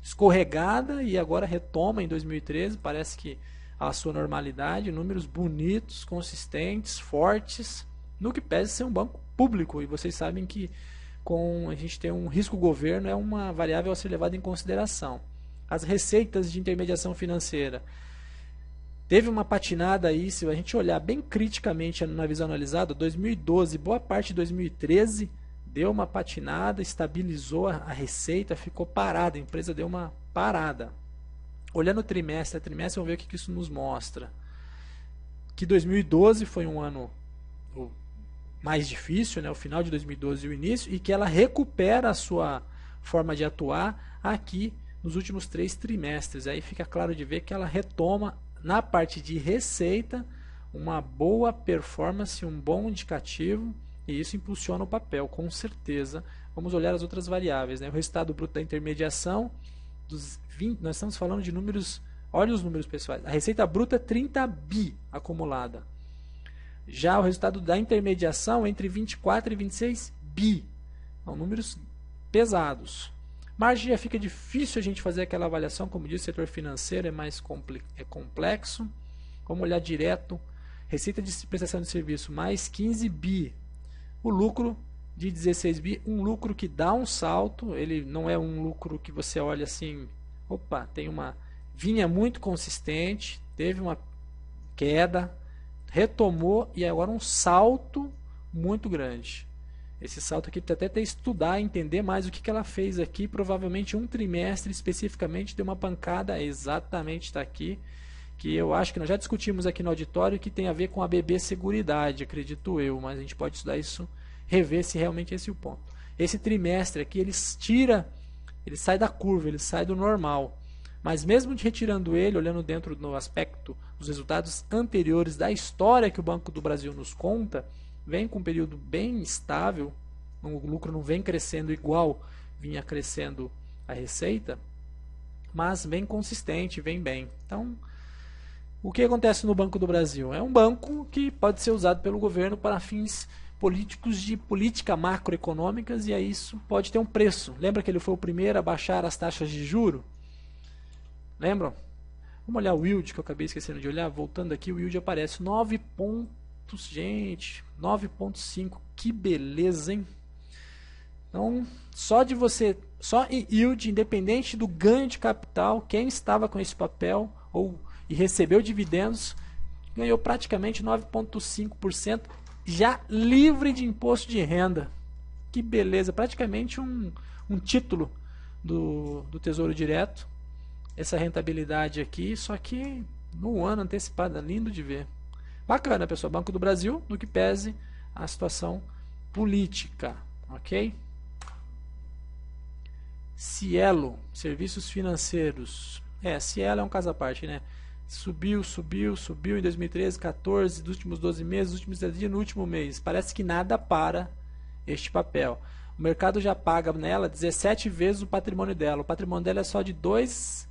escorregada e agora retoma em 2013, parece que a sua normalidade, números bonitos, consistentes, fortes, no que pese ser um banco público, e vocês sabem que a gente tem um risco governo, é uma variável a ser levada em consideração. As receitas de intermediação financeira. Teve uma patinada aí, se a gente olhar bem criticamente na visão analisada, 2012, boa parte de 2013, deu uma patinada, estabilizou a receita, ficou parada, a empresa deu uma parada. Olhando trimestre a trimestre, vamos ver o que isso nos mostra. Que 2012 foi um ano mais difícil, né, o final de 2012 e o início, e que ela recupera a sua forma de atuar aqui nos últimos 3 trimestres. Aí fica claro de ver que ela retoma na parte de receita uma boa performance, um bom indicativo, e isso impulsiona o papel, com certeza. Vamos olhar as outras variáveis, né? O resultado bruto da intermediação, nós estamos falando de números, olha os números pessoais, a receita bruta 30 bi acumulada. Já o resultado da intermediação entre 24 e 26 bi. São números pesados. Margem já fica difícil a gente fazer aquela avaliação, como disse, o setor financeiro é mais complexo. Vamos olhar direto. Receita de prestação de serviço mais 15 bi. O lucro de 16 bi, um lucro que dá um salto, ele não é um lucro que você olha assim, opa, vinha muito consistente, teve uma queda, retomou e agora um salto muito grande. Esse salto aqui precisa até estudar, entender mais o que ela fez aqui. Provavelmente um trimestre especificamente deu uma pancada, exatamente está aqui, que eu acho que nós já discutimos aqui no auditório, que tem a ver com a BB Seguridade, acredito eu, mas a gente pode estudar isso, rever se realmente esse é o ponto. Esse trimestre aqui ele sai da curva, ele sai do normal. Mas mesmo retirando ele, olhando dentro do aspecto dos resultados anteriores da história que o Banco do Brasil nos conta, vem com um período bem estável, o lucro não vem crescendo igual vinha crescendo a receita, mas bem consistente, vem bem. Então, o que acontece no Banco do Brasil? É um banco que pode ser usado pelo governo para fins políticos de política macroeconômicas, e aí isso pode ter um preço. Lembra que ele foi o primeiro a baixar as taxas de juro? Lembram? Vamos olhar o yield, que eu acabei esquecendo de olhar. Voltando aqui, o yield aparece 9 pontos, gente, 9,5, que beleza, hein? Então, só em yield, independente do ganho de capital, quem estava com esse papel e recebeu dividendos, ganhou praticamente 9,5%, já livre de imposto de renda. Que beleza, praticamente um título do Tesouro Direto. Essa rentabilidade aqui, só que no ano antecipado, lindo de ver. Bacana, pessoal, Banco do Brasil, no que pese a situação política, ok? Cielo, serviços financeiros. Cielo é um caso à parte, né? Subiu em 2013, 14, dos últimos 12 meses, dos últimos 10 dias, no último mês. Parece que nada para este papel. O mercado já paga nela 17 vezes o patrimônio dela. O patrimônio dela é só de 2,11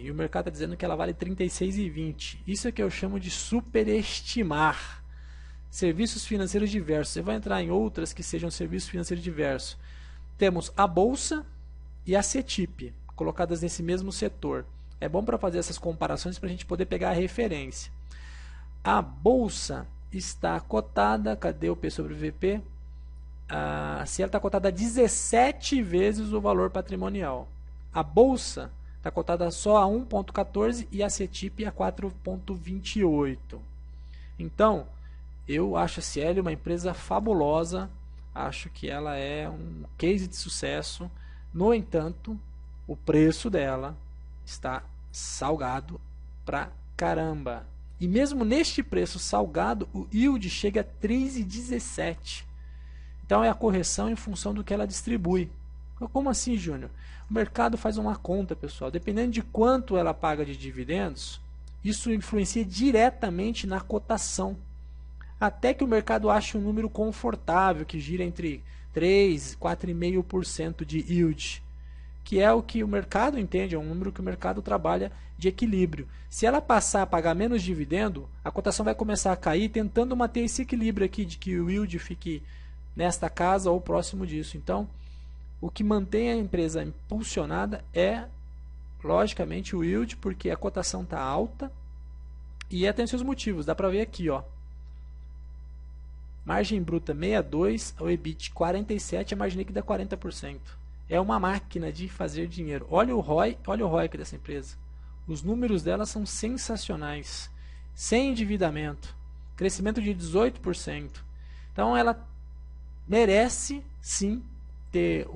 e o mercado está dizendo que ela vale 36,20. Isso é que eu chamo de superestimar. Serviços financeiros diversos. Você vai entrar em outras que sejam serviços financeiros diversos. Temos a Bolsa e a CETIP, colocadas nesse mesmo setor. É bom para fazer essas comparações para a gente poder pegar a referência. A Bolsa está cotada, cadê o P sobre VP? Se ela está cotada a 17 vezes o valor patrimonial. A Bolsa está cotada só a 1,14 e a CETIP a 4,28. Então, eu acho a Cielo uma empresa fabulosa, acho que ela é um case de sucesso. No entanto, o preço dela está salgado pra caramba. E mesmo neste preço salgado, o yield chega a 3,17. Então é a correção em função do que ela distribui. Como assim, Júnior? O mercado faz uma conta, pessoal. Dependendo de quanto ela paga de dividendos, isso influencia diretamente na cotação. Até que o mercado ache um número confortável, que gira entre 3% e 4,5% de yield, que é o que o mercado entende, é um número que o mercado trabalha de equilíbrio. Se ela passar a pagar menos dividendo, a cotação vai começar a cair, tentando manter esse equilíbrio aqui, de que o yield fique nesta casa ou próximo disso. Então, o que mantém a empresa impulsionada é, logicamente, o yield, porque a cotação está alta e tem seus motivos. Dá para ver aqui, ó. Margem bruta 62, o EBIT 47, a margem líquida 40%. É uma máquina de fazer dinheiro. Olha o ROIC dessa empresa. Os números dela são sensacionais. Sem endividamento. Crescimento de 18%. Então ela merece sim ter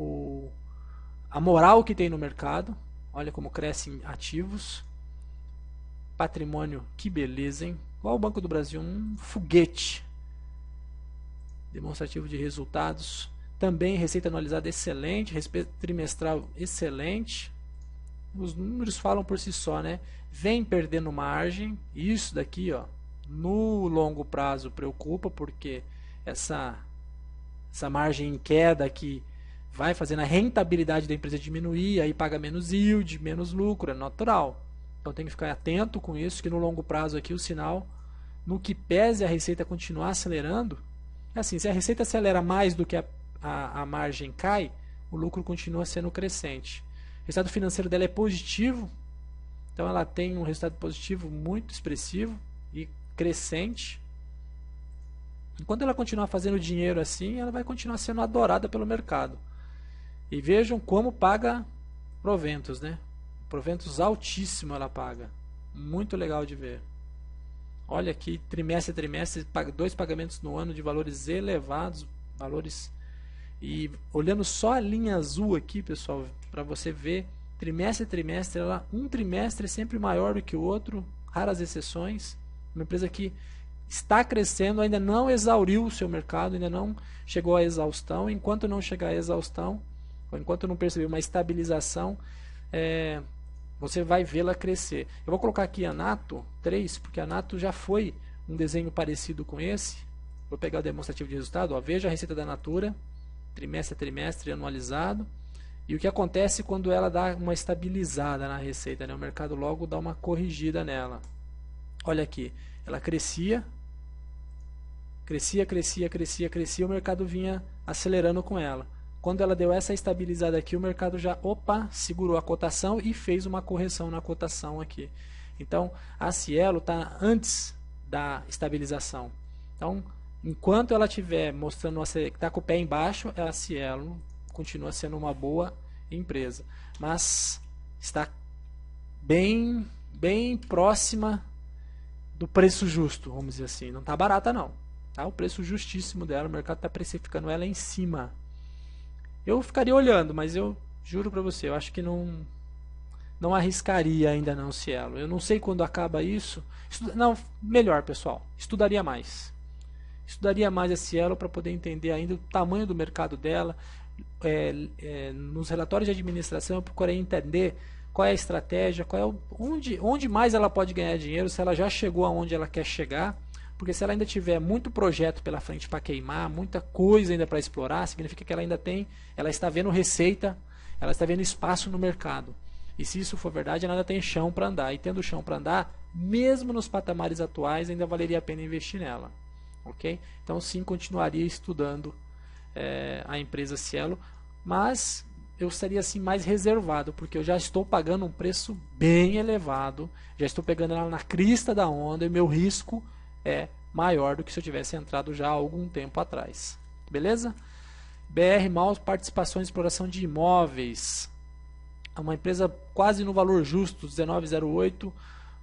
a moral que tem no mercado. Olha como crescem ativos. Patrimônio, que beleza, hein? Igual o Banco do Brasil, um foguete. Demonstrativo de resultados. Também receita anualizada excelente, receita trimestral excelente. Os números falam por si só, né? Vem perdendo margem. Isso daqui, ó, no longo prazo preocupa, porque essa margem em queda aqui vai fazendo a rentabilidade da empresa diminuir, aí paga menos yield, menos lucro, é natural. Então tem que ficar atento com isso, que no longo prazo aqui o sinal, no que pese a receita continuar acelerando, é assim, se a receita acelera mais do que a margem cai, o lucro continua sendo crescente. O resultado financeiro dela é positivo, então ela tem um resultado positivo muito expressivo e crescente. Enquanto ela continuar fazendo dinheiro assim, ela vai continuar sendo adorada pelo mercado. E vejam como paga proventos, né? Proventos altíssimo ela paga. Muito legal de ver. Olha aqui, trimestre a trimestre, 2 pagamentos no ano de valores elevados, valores. E olhando só a linha azul aqui, pessoal, para você ver, trimestre a trimestre, um trimestre é sempre maior do que o outro, raras exceções. Uma empresa que está crescendo, ainda não exauriu o seu mercado, ainda não chegou à exaustão. Enquanto não chegar à exaustão, ou enquanto não perceber uma estabilização, você vai vê-la crescer. Eu vou colocar aqui a Nato 3, porque a Nato já foi um desenho parecido com esse. Vou pegar o demonstrativo de resultado. Ó, veja a receita da Natura, trimestre a trimestre, anualizado. E o que acontece quando ela dá uma estabilizada na receita, né? O mercado logo dá uma corrigida nela. Olha aqui, ela crescia, o mercado vinha acelerando com ela. Quando ela deu essa estabilizada aqui, o mercado já, segurou a cotação e fez uma correção na cotação aqui. Então, a Cielo está antes da estabilização. Então, enquanto ela estiver mostrando que está com o pé embaixo, a Cielo continua sendo uma boa empresa. Mas está bem próxima do preço justo, vamos dizer assim. Não está barata não. Tá? O preço justíssimo dela, o mercado está precificando ela em cima. Eu ficaria olhando, mas eu juro para você, eu acho que não arriscaria ainda não, Cielo. Eu não sei quando acaba isso. Não, melhor, pessoal, estudaria mais. Estudaria mais a Cielo para poder entender ainda o tamanho do mercado dela. Nos relatórios de administração eu procurei entender qual é a estratégia, onde mais ela pode ganhar dinheiro, se ela já chegou aonde ela quer chegar. Porque se ela ainda tiver muito projeto pela frente para queimar, muita coisa ainda para explorar, significa que ela está vendo receita, ela está vendo espaço no mercado. E se isso for verdade, ela ainda tem chão para andar. E tendo chão para andar, mesmo nos patamares atuais, ainda valeria a pena investir nela. Ok? Então sim, continuaria estudando a empresa Cielo, mas eu estaria assim mais reservado, porque eu já estou pagando um preço bem elevado, já estou pegando ela na crista da onda e meu risco é maior do que se eu tivesse entrado já há algum tempo atrás. Beleza? BR Malls, participações e exploração de imóveis. É uma empresa quase no valor justo, 19,08,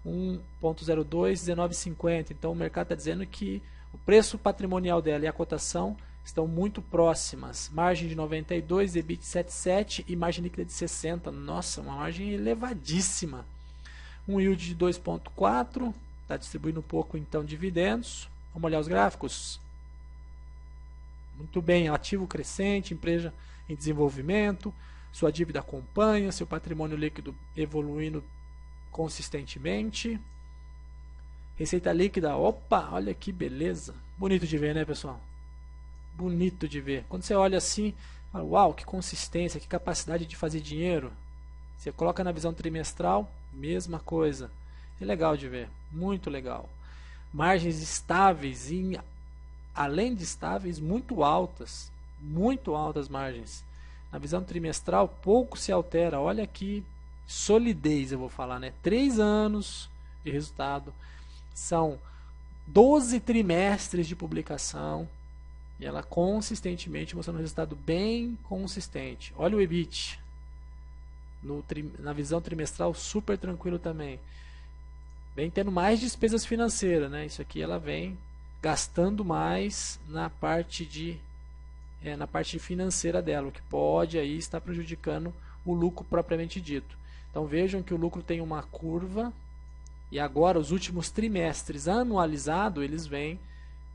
1,02, 19,50. Então o mercado está dizendo que o preço patrimonial dela e a cotação estão muito próximas. Margem de 92, EBIT 77 e margem líquida de 60. Nossa, uma margem elevadíssima. Um yield de 2,4. Está distribuindo um pouco então dividendos. Vamos olhar os gráficos. Muito bem, ativo crescente, empresa em desenvolvimento, sua dívida acompanha, seu patrimônio líquido evoluindo consistentemente. Receita líquida, olha que beleza. Bonito de ver, né, pessoal? Bonito de ver. Quando você olha assim, fala, uau, que consistência, que capacidade de fazer dinheiro. Você coloca na visão trimestral, mesma coisa. É legal de ver, muito legal. Margens estáveis e, além de estáveis, muito altas margens. Na visão trimestral, pouco se altera. Olha aqui, solidez, eu vou falar, né? 3 anos de resultado, são 12 trimestres de publicação. E ela consistentemente mostrando um resultado bem consistente. Olha o EBIT. Na visão trimestral, super tranquilo também. Vem tendo mais despesas financeiras, né? Isso aqui ela vem gastando mais na parte financeira dela, o que pode aí estar prejudicando o lucro propriamente dito. Então vejam que o lucro tem uma curva e agora os últimos trimestres anualizado eles vêm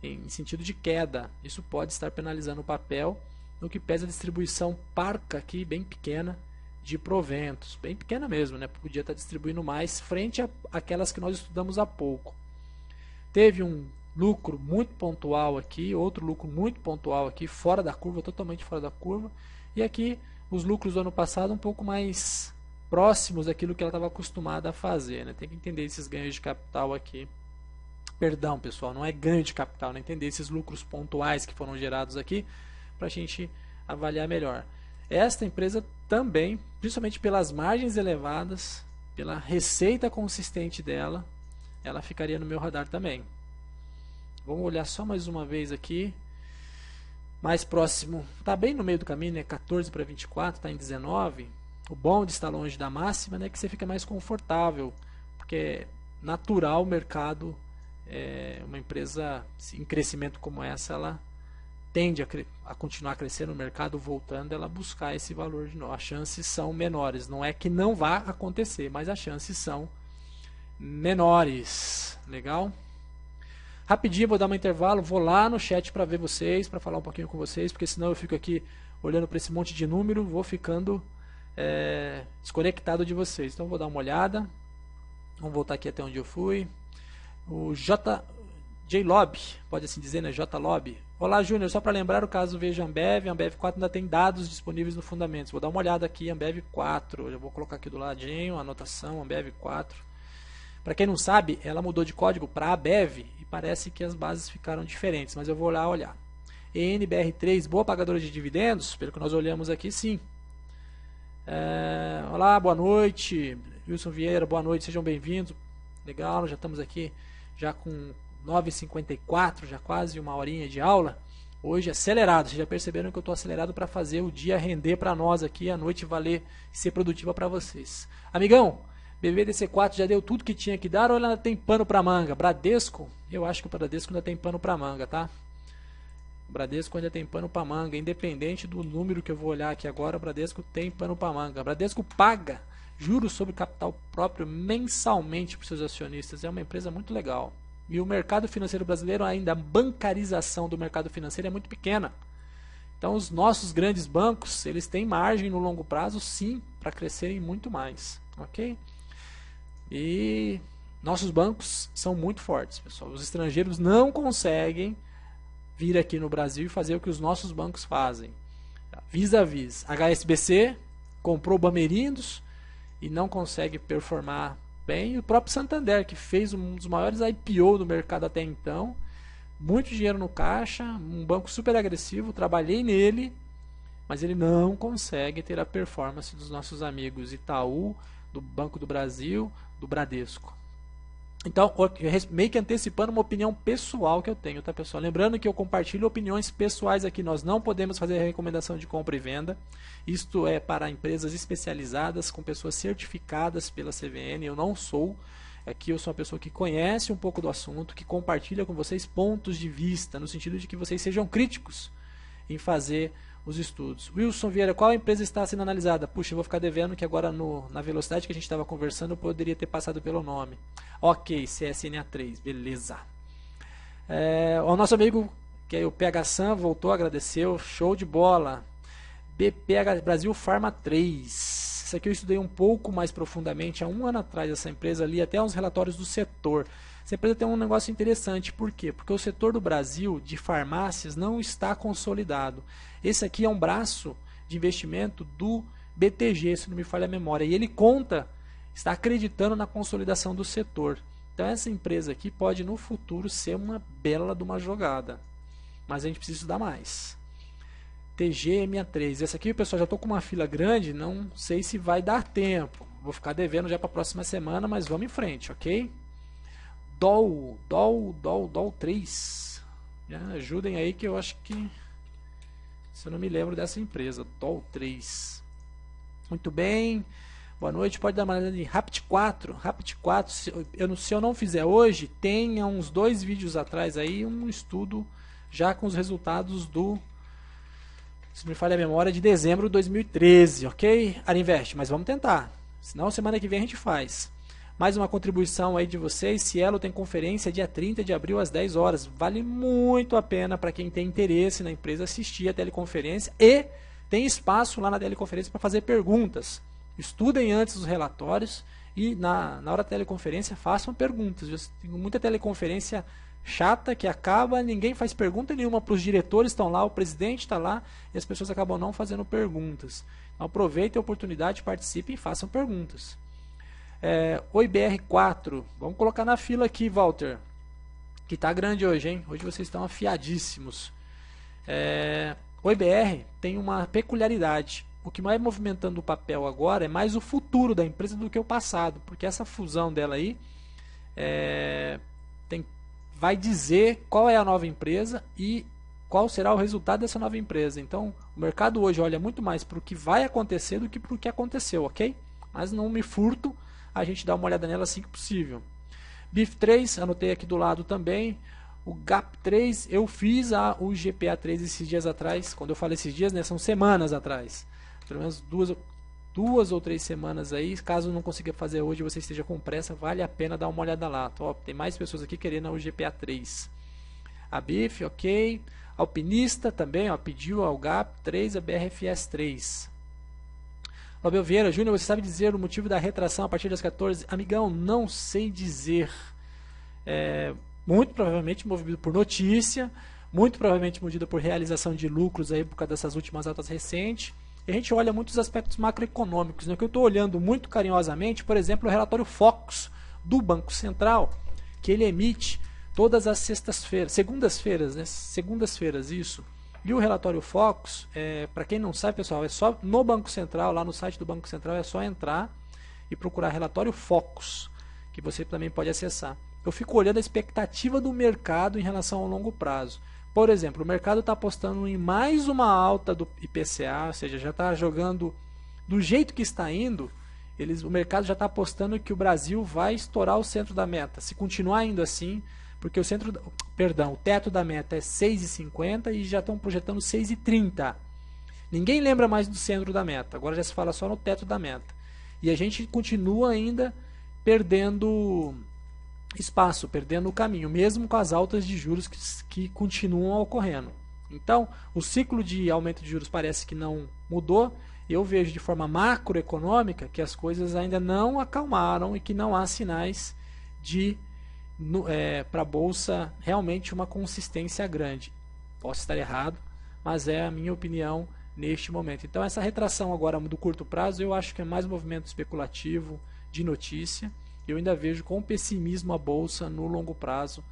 em sentido de queda. Isso pode estar penalizando o papel, no que pesa a distribuição parca aqui, bem pequena, de proventos, bem pequena mesmo, né? Podia estar distribuindo mais frente àquelas que nós estudamos há pouco. Teve um lucro muito pontual aqui, outro lucro muito pontual aqui, fora da curva, totalmente fora da curva, e aqui os lucros do ano passado um pouco mais próximos daquilo que ela estava acostumada a fazer, né? Tem que entender esses ganhos de capital aqui. Perdão, pessoal, não é ganho de capital, né? Entender esses lucros pontuais que foram gerados aqui para a gente avaliar melhor. Esta empresa também, principalmente pelas margens elevadas, pela receita consistente dela, ela ficaria no meu radar também. Vamos olhar só mais uma vez aqui. Mais próximo, está bem no meio do caminho, né? 14 para 24, está em 19. O bom de estar longe da máxima, né, é que você fica mais confortável, porque é natural o mercado, uma empresa em crescimento como essa, ela tende a continuar crescendo, o mercado voltando, ela buscar esse valor de novo. As chances são menores, não é que não vá acontecer, mas as chances são menores. Legal? Rapidinho, vou dar um intervalo, vou lá no chat para ver vocês, para falar um pouquinho com vocês, porque senão eu fico aqui olhando para esse monte de número, vou ficando desconectado de vocês. Então vou dar uma olhada. Vamos voltar aqui até onde eu fui. O J-Lob, pode assim dizer, né? J-Lob. Olá, Júnior, só para lembrar, o caso veja Ambev 4 ainda tem dados disponíveis no Fundamentos. Vou dar uma olhada aqui, Ambev 4, eu vou colocar aqui do ladinho, anotação, Ambev 4. Para quem não sabe, ela mudou de código para Abev e parece que as bases ficaram diferentes, mas eu vou lá olhar. ENBR3, boa pagadora de dividendos, pelo que nós olhamos aqui, sim. Olá, boa noite. Wilson Vieira, boa noite, sejam bem-vindos. Legal, já estamos aqui já com 9h54, já quase uma horinha de aula. Hoje acelerado, vocês já perceberam que eu estou acelerado para fazer o dia render para nós aqui, a noite valer e ser produtiva para vocês. Amigão, BBDC4 já deu tudo que tinha que dar ou ainda tem pano para manga? Bradesco, eu acho que o Bradesco ainda tem pano para manga, tá? O Bradesco ainda tem pano para manga, independente do número que eu vou olhar aqui agora, o Bradesco tem pano para manga. O Bradesco paga juros sobre capital próprio mensalmente para os seus acionistas, é uma empresa muito legal. E o mercado financeiro brasileiro, ainda a bancarização do mercado financeiro é muito pequena. Então os nossos grandes bancos, eles têm margem no longo prazo, sim, para crescerem muito mais, ok? E nossos bancos são muito fortes, pessoal. Os estrangeiros não conseguem vir aqui no Brasil e fazer o que os nossos bancos fazem. Vis-a-vis, HSBC comprou Bamerindos e não consegue performar bem. E o próprio Santander, que fez um dos maiores IPO do mercado até então, muito dinheiro no caixa, um banco super agressivo, trabalhei nele, mas ele não consegue ter a performance dos nossos amigos Itaú, do Banco do Brasil, do Bradesco. Então, meio que antecipando uma opinião pessoal que eu tenho, tá, pessoal? Lembrando que eu compartilho opiniões pessoais aqui, nós não podemos fazer recomendação de compra e venda. Isto é para empresas especializadas, com pessoas certificadas pela CVM, eu não sou. Aqui eu sou uma pessoa que conhece um pouco do assunto, que compartilha com vocês pontos de vista, no sentido de que vocês sejam críticos em fazer os estudos. Wilson Vieira, qual empresa está sendo analisada? Puxa, eu vou ficar devendo que agora na velocidade que a gente estava conversando eu poderia ter passado pelo nome. Ok, CSNA3, beleza. O nosso amigo, que é o PH Sam, voltou, agradeceu, show de bola. BPH Brasil Pharma 3. Isso aqui eu estudei um pouco mais profundamente há um ano atrás, essa empresa ali, até uns relatórios do setor. Essa empresa tem um negócio interessante, por quê? Porque o setor do Brasil de farmácias não está consolidado. Esse aqui é um braço de investimento do BTG, se não me falha a memória, e ele está acreditando na consolidação do setor. Então essa empresa aqui pode no futuro ser uma bela de uma jogada, mas a gente precisa estudar mais. TG63, essa aqui, pessoal, já estou com uma fila grande, não sei se vai dar tempo, vou ficar devendo já para a próxima semana, mas vamos em frente, ok? DOL 3, Me ajudem aí que eu acho que... Se eu não me lembro dessa empresa. Doll 3. Muito bem. Boa noite. Pode dar uma olhada em Rapid 4. Rapid 4, se eu não fizer hoje, tem uns 2 vídeos atrás aí um estudo já com os resultados do... Se me falha a memória, de dezembro de 2013, ok? Arinvest, mas vamos tentar. Senão semana que vem a gente faz. Mais uma contribuição aí de vocês. Cielo tem conferência dia 30 de abril às 10 horas. Vale muito a pena para quem tem interesse na empresa assistir a teleconferência. E tem espaço lá na teleconferência para fazer perguntas. Estudem antes os relatórios e na hora da teleconferência façam perguntas. Tem muita teleconferência chata que acaba, ninguém faz pergunta nenhuma para os diretores, estão lá, o presidente está lá e as pessoas acabam não fazendo perguntas. Então aproveitem a oportunidade, participem e façam perguntas. Oi BR4, vamos colocar na fila aqui, Walter, que está grande hoje, hein? Hoje vocês estão afiadíssimos. Oi BR tem uma peculiaridade. O que vai movimentando o papel agora é mais o futuro da empresa do que o passado, porque essa fusão dela aí vai dizer qual é a nova empresa e qual será o resultado dessa nova empresa. Então, o mercado hoje olha muito mais para o que vai acontecer do que para o que aconteceu, ok? Mas não me furto, a gente dá uma olhada nela assim que possível. BIF3, anotei aqui do lado também. O GAP3, eu fiz o GPA3 esses dias atrás. Quando eu falo esses dias, né, são semanas atrás. Pelo menos duas ou 3 semanas aí. Caso não consiga fazer hoje, você esteja com pressa, vale a pena dar uma olhada lá. Top. Tem mais pessoas aqui querendo o GPA3. A BIF, ok. Alpinista também, ó, pediu ao GAP3, a BRFS3. Abel Vieira, Júnior, você sabe dizer o motivo da retração a partir das 14? Amigão, não sei dizer. Muito provavelmente movido por notícia, muito provavelmente movido por realização de lucros aí por causa dessas últimas altas recentes. E a gente olha muitos aspectos macroeconômicos, né? Que eu estou olhando muito carinhosamente, por exemplo, o relatório Focus do Banco Central, que ele emite todas as segundas-feiras, né? Segundas-feiras, isso. E o relatório Focus, para quem não sabe, pessoal, é só no Banco Central, lá no site do Banco Central, é só entrar e procurar relatório Focus, que você também pode acessar. Eu fico olhando a expectativa do mercado em relação ao longo prazo. Por exemplo, o mercado está apostando em mais uma alta do IPCA, ou seja, já está jogando do jeito que está indo. O mercado já está apostando que o Brasil vai estourar o centro da meta. Se continuar indo assim, porque o teto da meta é 6,50 e já estão projetando 6,30. Ninguém lembra mais do centro da meta, agora já se fala só no teto da meta. E a gente continua ainda perdendo espaço, perdendo o caminho, mesmo com as altas de juros que continuam ocorrendo. Então, o ciclo de aumento de juros parece que não mudou. Eu vejo de forma macroeconômica que as coisas ainda não acalmaram e que não há sinais de para a Bolsa realmente uma consistência grande. Posso estar errado, mas é a minha opinião neste momento. Então essa retração agora do curto prazo eu acho que é mais um movimento especulativo de notícia. Eu ainda vejo com pessimismo a Bolsa no longo prazo.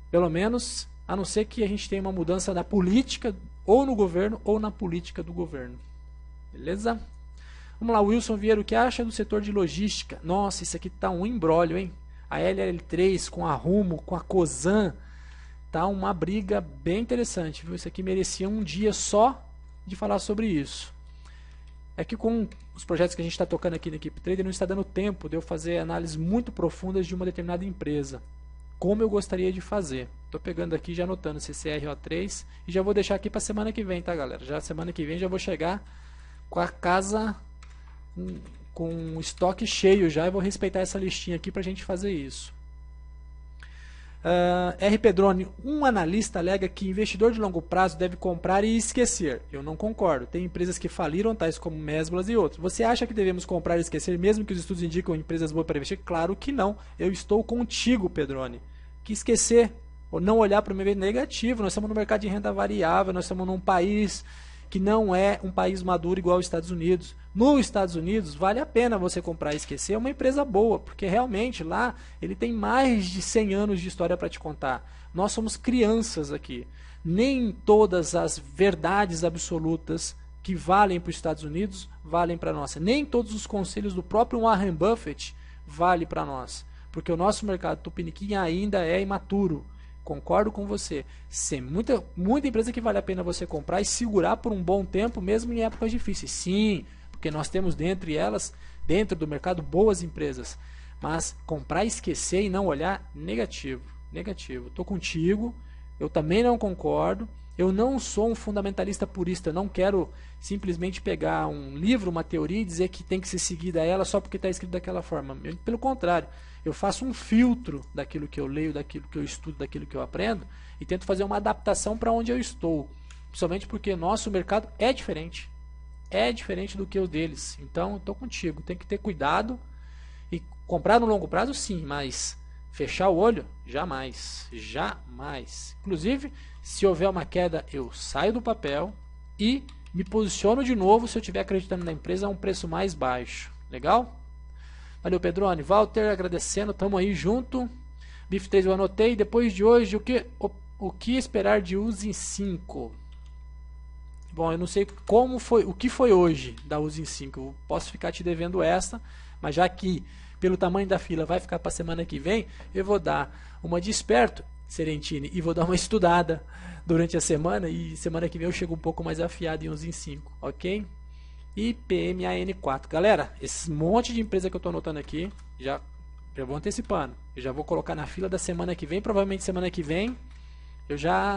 Pelo menos, a não ser que a gente tenha uma mudança da política ou no governo ou na política do governo. Beleza? Vamos lá, Wilson Vieira, o que acha do setor de logística? Nossa, isso aqui tá um imbróglio, hein? A LL3 com a Rumo, com a Cosan, tá uma briga bem interessante, viu? Isso aqui merecia um dia só de falar sobre isso. É que com os projetos que a gente está tocando aqui na Equipe Trader não está dando tempo de eu fazer análises muito profundas de uma determinada empresa, como eu gostaria de fazer. Estou pegando aqui já anotando CCRO3 e já vou deixar aqui para semana que vem, tá, galera? Já semana que vem já vou chegar com a casa com o estoque cheio já e vou respeitar essa listinha aqui para a gente fazer isso. RP Drone, um analista alega que investidor de longo prazo deve comprar e esquecer. Eu não concordo. Tem empresas que faliram, tais como Mesblas e outros. Você acha que devemos comprar e esquecer, mesmo que os estudos indicam empresas boas para investir? Claro que não. Eu estou contigo, Pedrone. Que esquecer, ou não olhar para o meio negativo. Nós estamos no mercado de renda variável, nós estamos num país que não é um país maduro igual aos Estados Unidos. Nos Estados Unidos, vale a pena você comprar e esquecer, é uma empresa boa, porque realmente lá ele tem mais de 100 anos de história para te contar. Nós somos crianças aqui. Nem todas as verdades absolutas que valem para os Estados Unidos valem para nós. Nem todos os conselhos do próprio Warren Buffett valem para nós, porque o nosso mercado tupiniquim ainda é imaturo. concordo com você. Tem muita empresa que vale a pena você comprar e segurar por um bom tempo, mesmo em épocas difíceis. Sim, porque nós temos dentre elas, dentro do mercado, boas empresas. Mas comprar e esquecer e não olhar, negativo. Negativo. Estou contigo, eu também não concordo. Eu não sou um fundamentalista purista, eu não quero simplesmente pegar um livro, uma teoria e dizer que tem que ser seguida ela só porque está escrito daquela forma. Pelo contrário, eu faço um filtro daquilo que eu leio, daquilo que eu estudo, daquilo que eu aprendo e tento fazer uma adaptação para onde eu estou. Principalmente porque nosso mercado é diferente. É diferente do que o deles. Então, estou contigo. Tem que ter cuidado e comprar no longo prazo, sim, mas fechar o olho, jamais. Jamais. Inclusive, se houver uma queda, eu saio do papel e me posiciono de novo se eu estiver acreditando na empresa a um preço mais baixo. Legal? Valeu, Pedrone. Walter, agradecendo. Tamo aí junto. BIF 3 eu anotei. Depois de hoje, o que esperar de Uzi 5? Bom, eu não sei como foi, o que foi hoje da Uzi 5. Eu posso ficar te devendo essa, mas já que pelo tamanho da fila vai ficar para a semana que vem, eu vou dar uma de esperto, Serentini, e vou dar uma estudada durante a semana, e semana que vem eu chego um pouco mais afiado em Uzi 5, ok? E PMAN4. Galera, esse monte de empresa que eu estou anotando aqui, já vou antecipando. Eu já vou colocar na fila da semana que vem, provavelmente semana que vem,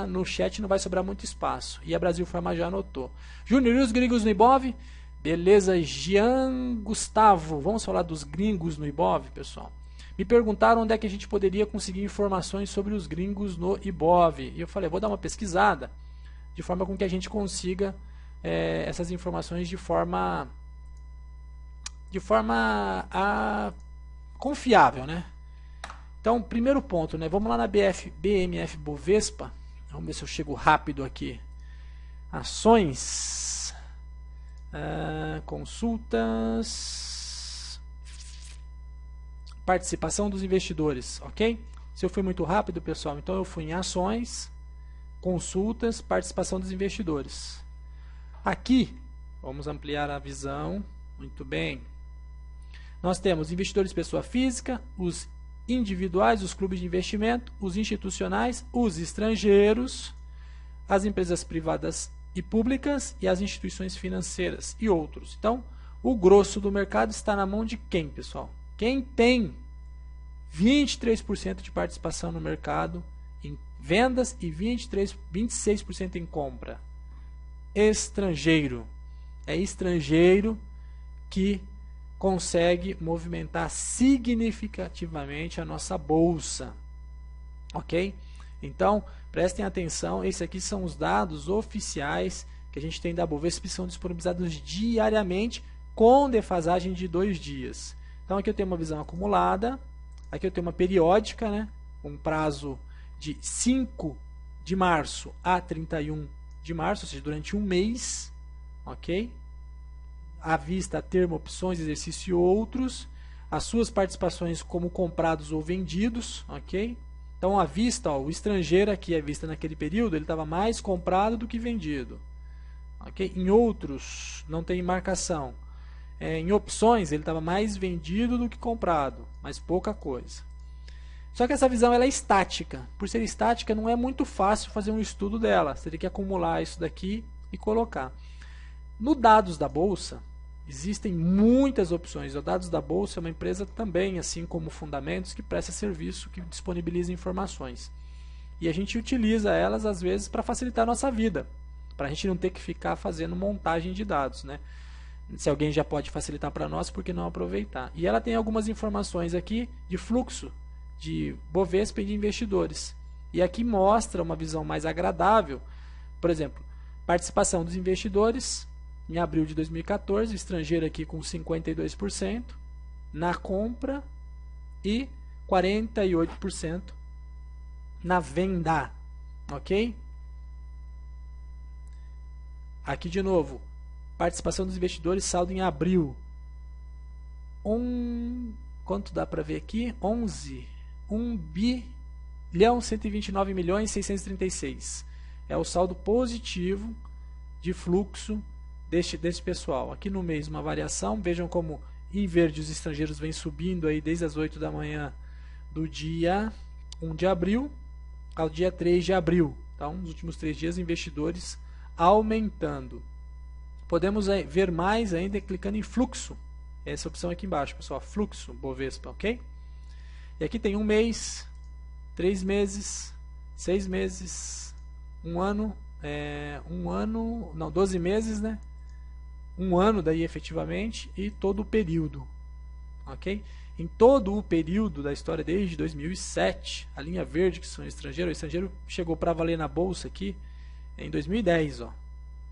no chat não vai sobrar muito espaço. E a Brasil Farma já anotou. Júnior, e os gringos no Ibov? Beleza, Jean Gustavo. Vamos falar dos gringos no Ibov, pessoal. Me perguntaram onde é que a gente poderia conseguir informações sobre os gringos no Ibov. E eu falei, vou dar uma pesquisada, de forma com que a gente consiga essas informações de forma confiável, né? Então, primeiro ponto, né? Vamos lá na BMF Bovespa. Vamos ver se eu chego rápido aqui. Ações, consultas, participação dos investidores, ok? Se eu fui muito rápido, pessoal, então eu fui em ações, consultas, participação dos investidores. Aqui, vamos ampliar a visão. Muito bem. Nós temos investidores pessoa física, os individuais, os clubes de investimento, os institucionais, os estrangeiros, as empresas privadas e públicas e as instituições financeiras e outros. Então, o grosso do mercado está na mão de quem, pessoal? Quem tem 23% de participação no mercado em vendas e 26% em compra? Estrangeiro. É estrangeiro que consegue movimentar significativamente a nossa bolsa, ok? Então, prestem atenção, esses aqui são os dados oficiais que a gente tem da Bovespa, que são disponibilizados diariamente com defasagem de 2 dias. Então, aqui eu tenho uma visão acumulada, aqui eu tenho uma periódica, né? Um prazo de 5 de março a 31 de março, ou seja, durante um mês, ok? À vista, termo, opções, exercício e outros, as suas participações como comprados ou vendidos, ok? Então, à vista, ó, o estrangeiro aqui, à vista naquele período, ele estava mais comprado do que vendido, ok? Em outros, não tem marcação. Em opções, ele estava mais vendido do que comprado, mas pouca coisa. Só que essa visão ela é estática. Por ser estática, não é muito fácil fazer um estudo dela. Você teria que acumular isso daqui e colocar. No dados da Bolsa, existem muitas opções. O Dados da Bolsa é uma empresa também, assim como Fundamentos, que presta serviço, que disponibiliza informações. E a gente utiliza elas, às vezes, para facilitar a nossa vida. Para a gente não ter que ficar fazendo montagem de dados, né? Se alguém já pode facilitar para nós, por que não aproveitar? E ela tem algumas informações aqui de fluxo de Bovespa e de investidores. E aqui mostra uma visão mais agradável. Por exemplo, participação dos investidores em abril de 2014, estrangeiro aqui com 52% na compra e 48% na venda, ok? Aqui de novo, participação dos investidores, saldo em abril. Quanto dá para ver aqui? 1.129.636. É o saldo positivo de fluxo desse pessoal. Aqui no mês uma variação, vejam como em verde os estrangeiros vêm subindo aí desde as 8 da manhã do dia 1 de abril. ao dia 3 de abril. Então, nos últimos 3 dias, investidores aumentando. Podemos ver mais ainda clicando em fluxo. Essa opção aqui embaixo, pessoal, fluxo Bovespa, ok? E aqui tem 1 mês, 3 meses, 6 meses, 1 ano, 12 meses, né? 1 ano daí efetivamente e todo o período, ok? Em todo o período da história desde 2007, a linha verde que são estrangeiros, o estrangeiro chegou para valer na bolsa aqui em 2010, ó.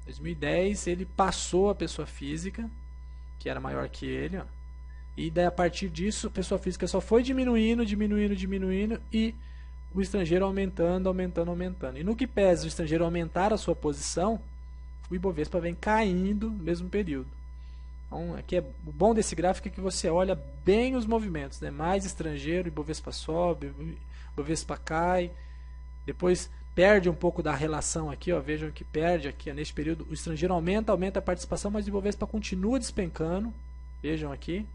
2010 ele passou a pessoa física, que era maior que ele, ó. E daí a partir disso a pessoa física só foi diminuindo e o estrangeiro aumentando. E no que pesa o estrangeiro aumentar a sua posição, o Ibovespa vem caindo no mesmo período. Então, aqui o bom desse gráfico é que você olha bem os movimentos, né? Mais estrangeiro, o Ibovespa sobe, o Ibovespa cai, depois perde um pouco da relação aqui, ó. Vejam que perde aqui, ó, neste período, o estrangeiro aumenta a participação, mas o Ibovespa continua despencando, vejam aqui,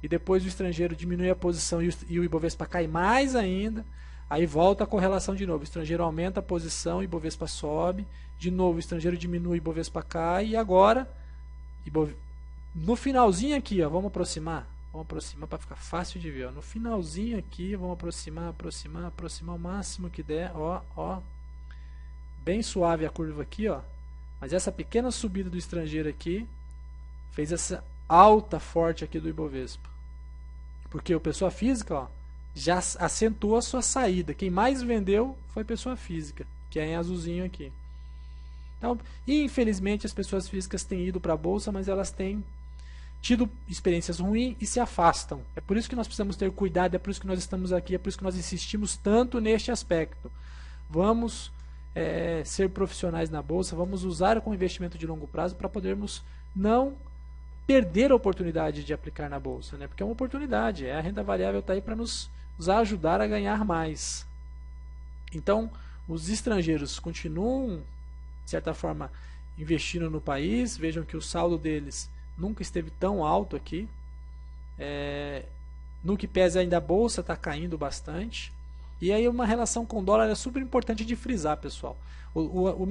e depois o estrangeiro diminui a posição e o Ibovespa cai mais ainda, aí volta a correlação de novo, o estrangeiro aumenta a posição, o Ibovespa sobe, de novo o estrangeiro diminui, o Ibovespa cai, e agora, no finalzinho aqui, ó, vamos aproximar para ficar fácil de ver, ó. No finalzinho aqui, vamos aproximar o máximo que der, ó, bem suave a curva aqui, ó, mas essa pequena subida do estrangeiro aqui fez essa alta forte aqui do Ibovespa, porque o pessoa física, ó, já acentuou a sua saída. Quem mais vendeu foi pessoa física, que é em azulzinho aqui. Então, infelizmente as pessoas físicas têm ido para a bolsa, mas elas têm tido experiências ruins e se afastam. É por isso que nós precisamos ter cuidado, é por isso que nós estamos aqui, é por isso que nós insistimos tanto neste aspecto. Vamos ser profissionais na bolsa, vamos usar com investimento de longo prazo para podermos não perder a oportunidade de aplicar na bolsa, né? Porque é uma oportunidade, a renda variável está aí para nos ajudar a ganhar mais. Então, os estrangeiros continuam, de certa forma, investindo no país. Vejam que o saldo deles nunca esteve tão alto aqui. No que pesa ainda a bolsa está caindo bastante. E aí uma relação com o dólar é super importante de frisar, pessoal. O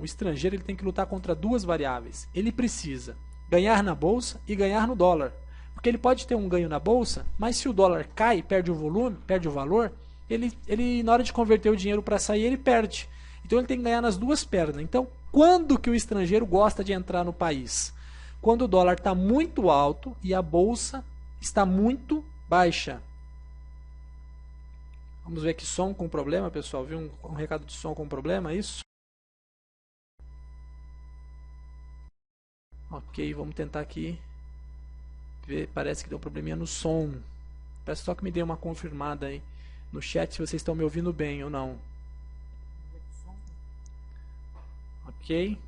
estrangeiro ele tem que lutar contra duas variáveis. Ele precisa ganhar na bolsa e ganhar no dólar. Porque ele pode ter um ganho na bolsa, mas se o dólar cai, perde o volume, perde o valor, ele na hora de converter o dinheiro para sair, ele perde. Então ele tem que ganhar nas duas pernas. Então, quando que o estrangeiro gosta de entrar no país? Quando o dólar está muito alto e a bolsa está muito baixa. Vamos ver aqui som com problema, pessoal. Viu um recado de som com problema, é isso? Ok, vamos tentar aqui ver. Parece que deu um probleminha no som. Peço só que me dê uma confirmada aí no chat se vocês estão me ouvindo bem ou não. Ok.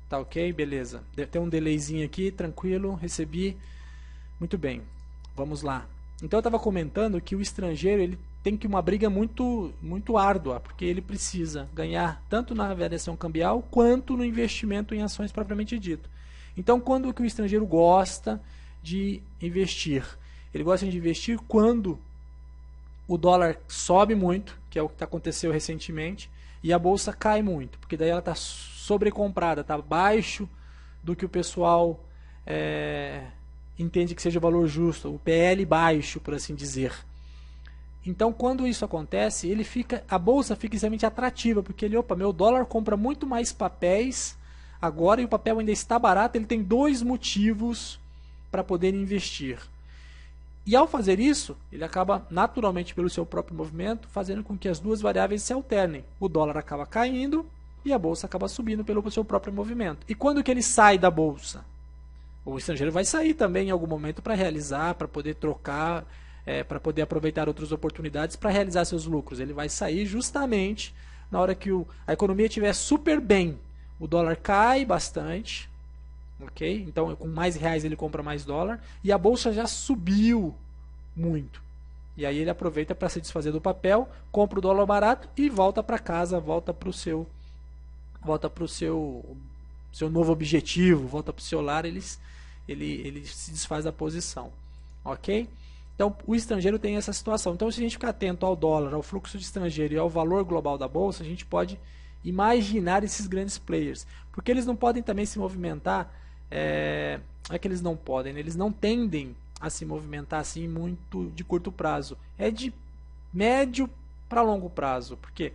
Tá ok? Beleza. Deve ter um delayzinho aqui, tranquilo, recebi. Muito bem. Vamos lá. Então eu estava comentando que o estrangeiro ele tem que uma briga muito árdua, porque ele precisa ganhar tanto na variação cambial quanto no investimento em ações propriamente dito. Então quando que o estrangeiro gosta de investir? Ele gosta de investir quando o dólar sobe muito, que é o que aconteceu recentemente, e a bolsa cai muito, porque daí ela está sobrecomprada, está abaixo do que o pessoal entende que seja o valor justo, o PL baixo, por assim dizer. Então, quando isso acontece, a bolsa fica extremamente atrativa, porque meu dólar compra muito mais papéis agora e o papel ainda está barato, ele tem dois motivos para poder investir. E ao fazer isso, ele acaba naturalmente pelo seu próprio movimento, fazendo com que as duas variáveis se alternem. O dólar acaba caindo e a bolsa acaba subindo pelo seu próprio movimento. E quando que ele sai da bolsa? O estrangeiro vai sair também em algum momento para realizar, para poder trocar, para poder aproveitar outras oportunidades para realizar seus lucros. Ele vai sair justamente na hora que a economia estiver super bem. O dólar cai bastante, ok? Então com mais reais ele compra mais dólar e a bolsa já subiu muito. E aí ele aproveita para se desfazer do papel, compra o dólar barato e volta para casa, volta para o seu seu novo objetivo, volta para o seu lar, ele se desfaz da posição. Ok? Então, o estrangeiro tem essa situação. Então, se a gente ficar atento ao dólar, ao fluxo de estrangeiro e ao valor global da bolsa, a gente pode imaginar esses grandes players. Porque eles não podem também se movimentar, é que eles não podem, eles não tendem a se movimentar assim muito de curto prazo. É de médio para longo prazo. Porque,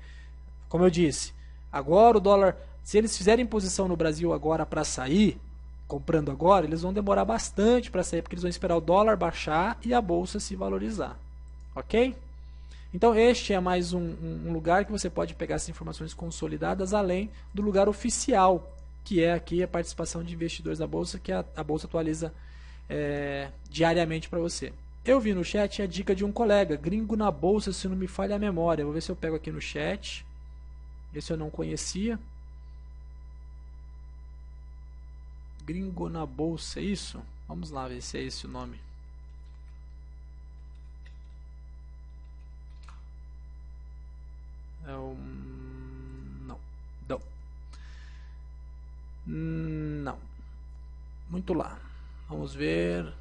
como eu disse, agora o dólar, se eles fizerem posição no Brasil agora para sair, comprando agora, eles vão demorar bastante para sair, porque eles vão esperar o dólar baixar e a bolsa se valorizar. Ok? Então este é mais um lugar que você pode pegar essas informações consolidadas, além do lugar oficial, que é aqui a participação de investidores da bolsa, que a bolsa atualiza diariamente para você. Eu vi no chat a dica de um colega, gringo na bolsa, se não me falha a memória. Vou ver se eu pego aqui no chat. Esse eu não conhecia. Gringo na bolsa, é isso? Vamos lá ver se é esse o nome. Não. Muito lá. Vamos ver.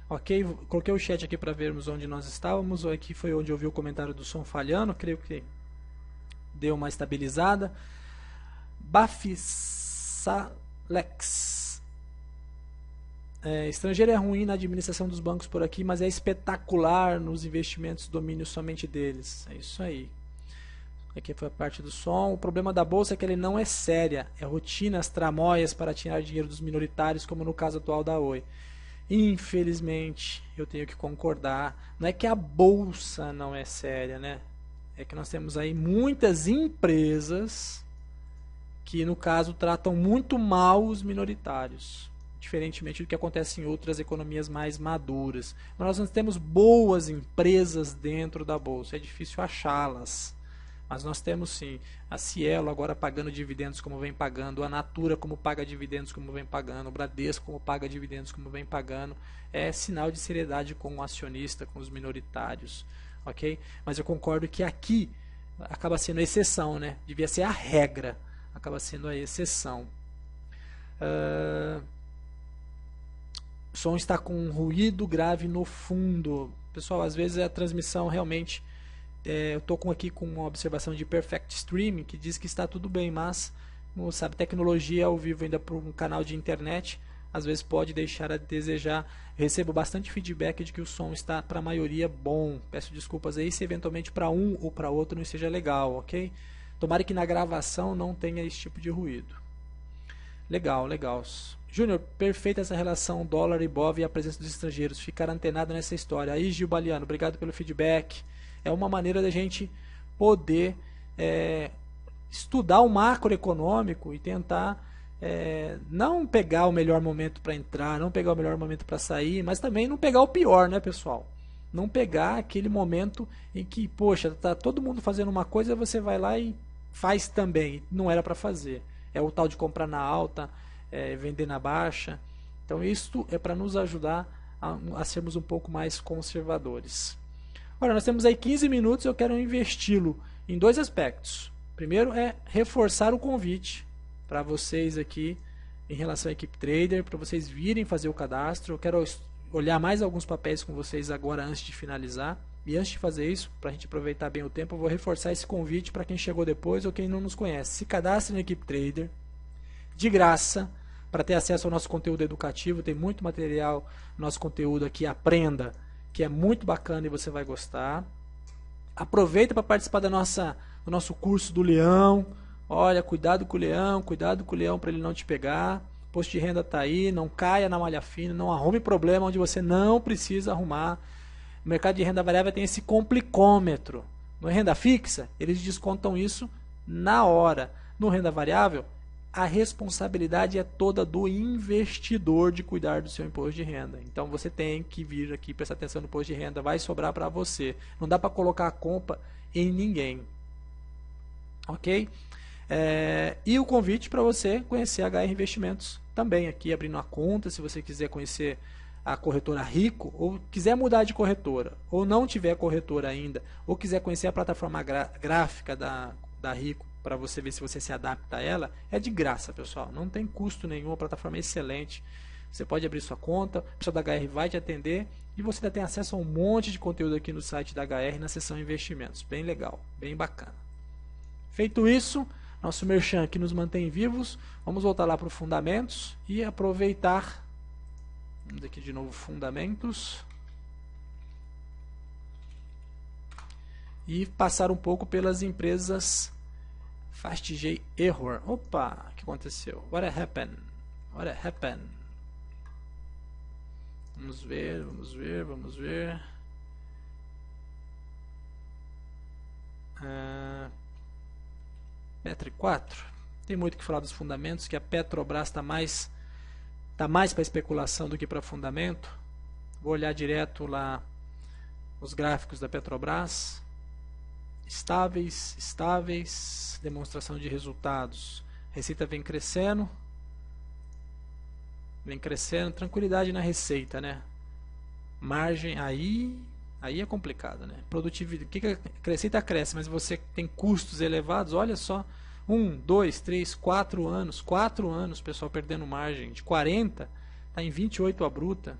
Ok, coloquei o chat aqui para vermos onde nós estávamos. Aqui foi onde eu vi o comentário do som falhando. Creio que deu uma estabilizada. Bafisalex. Estrangeiro é ruim na administração dos bancos por aqui, mas é espetacular nos investimentos, domínio somente deles. É isso aí. Aqui foi a parte do som. O problema da bolsa é que ele não é séria. É rotinas, tramóias para tirar dinheiro dos minoritários, como no caso atual da Oi. Infelizmente, eu tenho que concordar. Não é que a bolsa não é séria, né? É que nós temos aí muitas empresas que, no caso, tratam muito mal os minoritários. Diferentemente do que acontece em outras economias mais maduras. Mas nós temos boas empresas dentro da bolsa. É difícil achá-las. Mas nós temos sim a Cielo agora pagando dividendos como vem pagando, a Natura como paga dividendos como vem pagando, o Bradesco como paga dividendos como vem pagando. É sinal de seriedade com o acionista, com os minoritários. Ok? Mas eu concordo que aqui acaba sendo a exceção, né? Devia ser a regra, acaba sendo a exceção. O som está com um ruído grave no fundo. Pessoal, às vezes a transmissão realmente... eu estou aqui com uma observação de Perfect Streaming que diz que está tudo bem, mas, como sabe, tecnologia ao vivo ainda para um canal de internet, às vezes pode deixar a desejar. Eu recebo bastante feedback de que o som está para a maioria bom. Peço desculpas aí se eventualmente para um ou para outro não esteja legal, ok? Tomara que na gravação não tenha esse tipo de ruído. Legal, legal. Júnior, perfeita essa relação dólar e BOV e a presença dos estrangeiros. Ficar antenado nessa história. Aí, Gil Baliano, obrigado pelo feedback. É uma maneira da gente poder estudar o macroeconômico e tentar não pegar o melhor momento para entrar, não pegar o melhor momento para sair, mas também não pegar o pior, né, pessoal? Não pegar aquele momento em que, poxa, tá todo mundo fazendo uma coisa, você vai lá e faz também. Não era para fazer. É o tal de comprar na alta, vender na baixa. Então, isto é para nos ajudar a sermos um pouco mais conservadores. Olha, nós temos aí 15 minutos, eu quero investi-lo em dois aspectos. Primeiro é reforçar o convite para vocês aqui em relação à equipe trader, para vocês virem fazer o cadastro. Eu quero olhar mais alguns papéis com vocês agora antes de finalizar. E antes de fazer isso, para a gente aproveitar bem o tempo, eu vou reforçar esse convite para quem chegou depois ou quem não nos conhece. Se cadastre na equipe trader, de graça, para ter acesso ao nosso conteúdo educativo. Tem muito material no nosso conteúdo aqui, aprenda, que é muito bacana e você vai gostar. Aproveita para participar do nosso curso do leão. Olha, cuidado com o leão para ele não te pegar. Posto de renda está aí, não caia na malha fina, não arrume problema onde você não precisa arrumar. O mercado de renda variável tem esse complicômetro. No renda fixa, eles descontam isso na hora. No renda variável, a responsabilidade é toda do investidor de cuidar do seu imposto de renda. Então você tem que vir aqui prestar atenção no imposto de renda, vai sobrar para você. Não dá para colocar a culpa em ninguém. Ok? E o convite para você conhecer a HR Investimentos também aqui, abrindo a conta, se você quiser conhecer a corretora Rico, ou quiser mudar de corretora, ou não tiver corretora ainda, ou quiser conhecer a plataforma gráfica da Rico, para você ver se você se adapta a ela, é de graça, pessoal. Não tem custo nenhum, a plataforma é excelente. Você pode abrir sua conta, o pessoal da HR vai te atender e você ainda tem acesso a um monte de conteúdo aqui no site da HR na seção investimentos. Bem legal, bem bacana. Feito isso, nosso merchan aqui nos mantém vivos. Vamos voltar lá para o fundamentos e aproveitar. Vamos aqui de novo fundamentos. E passar um pouco pelas empresas FastJ Error. Opa, o que aconteceu? What happened? What happened? Vamos ver, vamos ver, vamos ver. Petri 4. Tem muito que falar dos fundamentos, que a Petrobras está mais para especulação do que para fundamento. Vou olhar direto lá os gráficos da Petrobras. Estáveis, estáveis, demonstração de resultados. Receita vem crescendo, tranquilidade na receita, né? Margem aí é complicado, né? Produtividade, que a receita cresce, mas você tem custos elevados, olha só, 1, 2, 3, 4 anos, 4 anos, pessoal perdendo margem, de 40, está em 28 a bruta.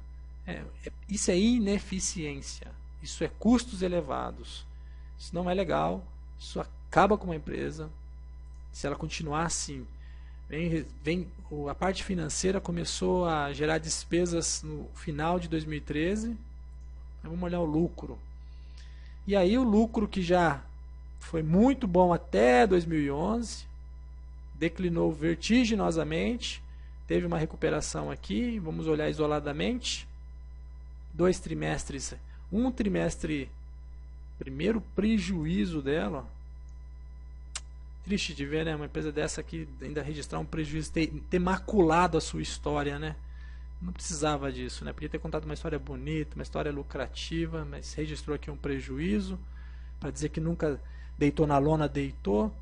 Isso é ineficiência, isso é custos elevados. Isso não é legal, isso acaba com uma empresa. Se ela continuar assim, a parte financeira começou a gerar despesas no final de 2013. Vamos olhar o lucro. E aí o lucro, que já foi muito bom até 2011, declinou vertiginosamente, teve uma recuperação aqui. Vamos olhar isoladamente 2 trimestres, um trimestre. Primeiro prejuízo dela. Triste de ver, né? Uma empresa dessa aqui ainda registrar um prejuízo, ter maculado a sua história, né? Não precisava disso, né? Podia ter contado uma história bonita, uma história lucrativa, mas registrou aqui um prejuízo. Para dizer que nunca deitou na lona, deitou.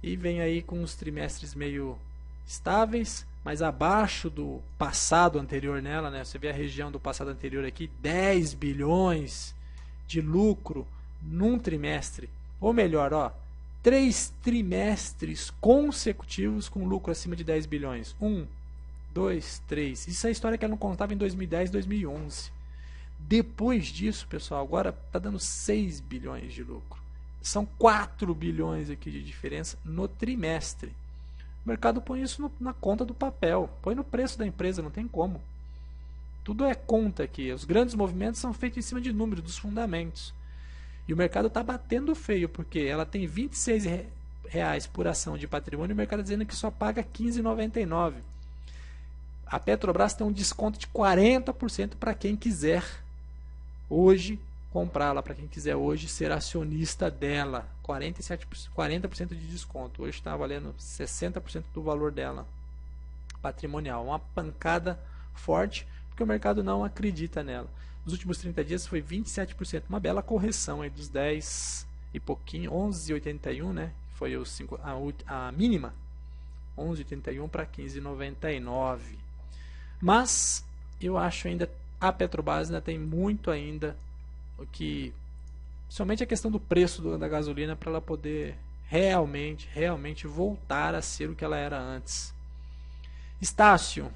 E vem aí com uns trimestres meio estáveis, mas abaixo do passado anterior nela, né? Você vê a região do passado anterior aqui, 10 bilhões de lucro num trimestre, ou melhor, 3 trimestres consecutivos com lucro acima de 10 bilhões. 1, 2, 3. Isso é a história que ela não contava em 2010, 2011. Depois disso, pessoal, agora está dando 6 bilhões de lucro. São 4 bilhões aqui de diferença no trimestre. O mercado põe isso na conta do papel, põe no preço da empresa, não tem como. Tudo é conta aqui. Os grandes movimentos são feitos em cima de números, dos fundamentos. E o mercado está batendo feio, porque ela tem R$26 por ação de patrimônio e o mercado dizendo que só paga R$15,99. A Petrobras tem um desconto de 40% para quem quiser hoje comprá-la, para quem quiser hoje ser acionista dela. 40% de desconto. Hoje está valendo 60% do valor dela patrimonial. Uma pancada forte, porque o mercado não acredita nela. Nos últimos 30 dias foi 27%, uma bela correção aí dos 10 e pouquinho, 11,81, né? Foi a mínima, 11,81 para 15,99. Mas eu acho ainda a Petrobras ainda tem muito ainda o que, somente a questão do preço da gasolina para ela poder realmente voltar a ser o que ela era antes. Estácio,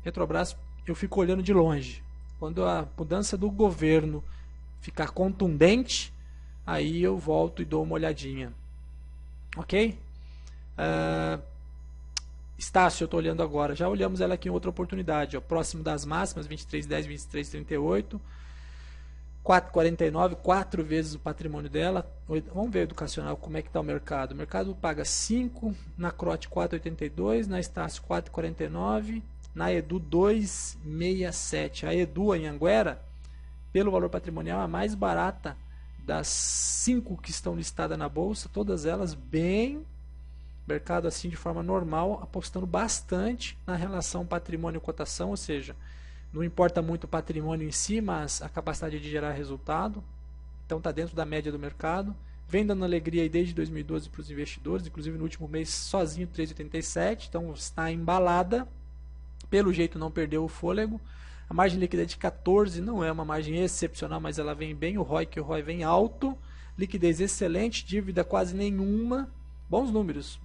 Petrobras eu fico olhando de longe. Quando a mudança do governo ficar contundente, aí eu volto e dou uma olhadinha. Ok? Estácio, eu estou olhando agora. Já olhamos ela aqui em outra oportunidade. Próximo das máximas, 23,10, 23,38. 4,49, 4 vezes o patrimônio dela. Vamos ver educacional como é que está o mercado. O mercado paga 5, na Crote 4,82, na Estácio 4,49. Na Edu 2,67. A Edu, a Anhanguera, pelo valor patrimonial, a mais barata das 5 que estão listadas na bolsa, todas elas bem, mercado assim de forma normal, apostando bastante na relação patrimônio-cotação, ou seja, não importa muito o patrimônio em si, mas a capacidade de gerar resultado. Então está dentro da média do mercado. Vem dando alegria aí desde 2012 para os investidores, inclusive no último mês sozinho 3,87, então está embalada. Pelo jeito não perdeu o fôlego. A margem líquida é de 14, não é uma margem excepcional, mas ela vem bem. O ROI vem alto. Liquidez excelente, dívida quase nenhuma. Bons números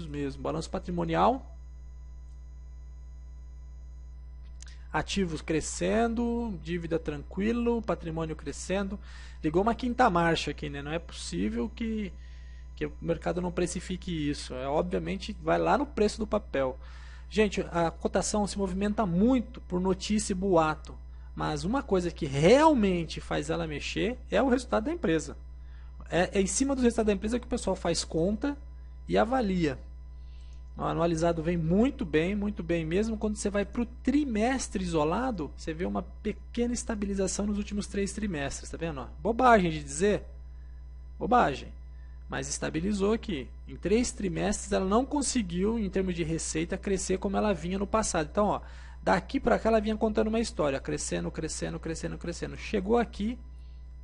mesmo. Balanço patrimonial. Ativos crescendo, dívida tranquilo, patrimônio crescendo. Ligou uma quinta marcha aqui, né? Não é possível que o mercado não precifique isso. Obviamente vai lá no preço do papel. Gente, a cotação se movimenta muito por notícia e boato. Mas uma coisa que realmente faz ela mexer é o resultado da empresa. É em cima do resultado da empresa que o pessoal faz conta e avalia. O anualizado vem muito bem mesmo. Quando você vai para o trimestre isolado, você vê uma pequena estabilização nos últimos 3 trimestres. Tá vendo? Bobagem de dizer? Bobagem. Mas estabilizou aqui. Em 3 trimestres ela não conseguiu, em termos de receita, crescer como ela vinha no passado. Então, ó, daqui para cá ela vinha contando uma história, crescendo. Chegou aqui,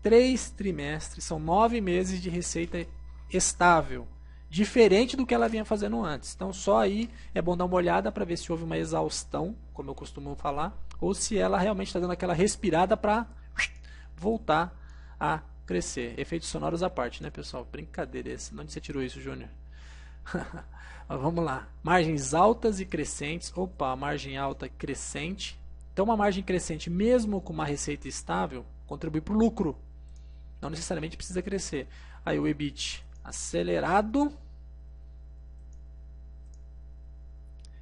3 trimestres, são 9 meses de receita estável. Diferente do que ela vinha fazendo antes. Então, só aí é bom dar uma olhada para ver se houve uma exaustão, como eu costumo falar, ou se ela realmente está dando aquela respirada para voltar a crescer. Efeitos sonoros à parte, né, pessoal? Brincadeira esse. De onde você tirou isso, Júnior? Vamos lá. Margens altas e crescentes. Opa, margem alta e crescente. Então, uma margem crescente, mesmo com uma receita estável, contribui para o lucro. Não necessariamente precisa crescer. Aí o EBIT acelerado.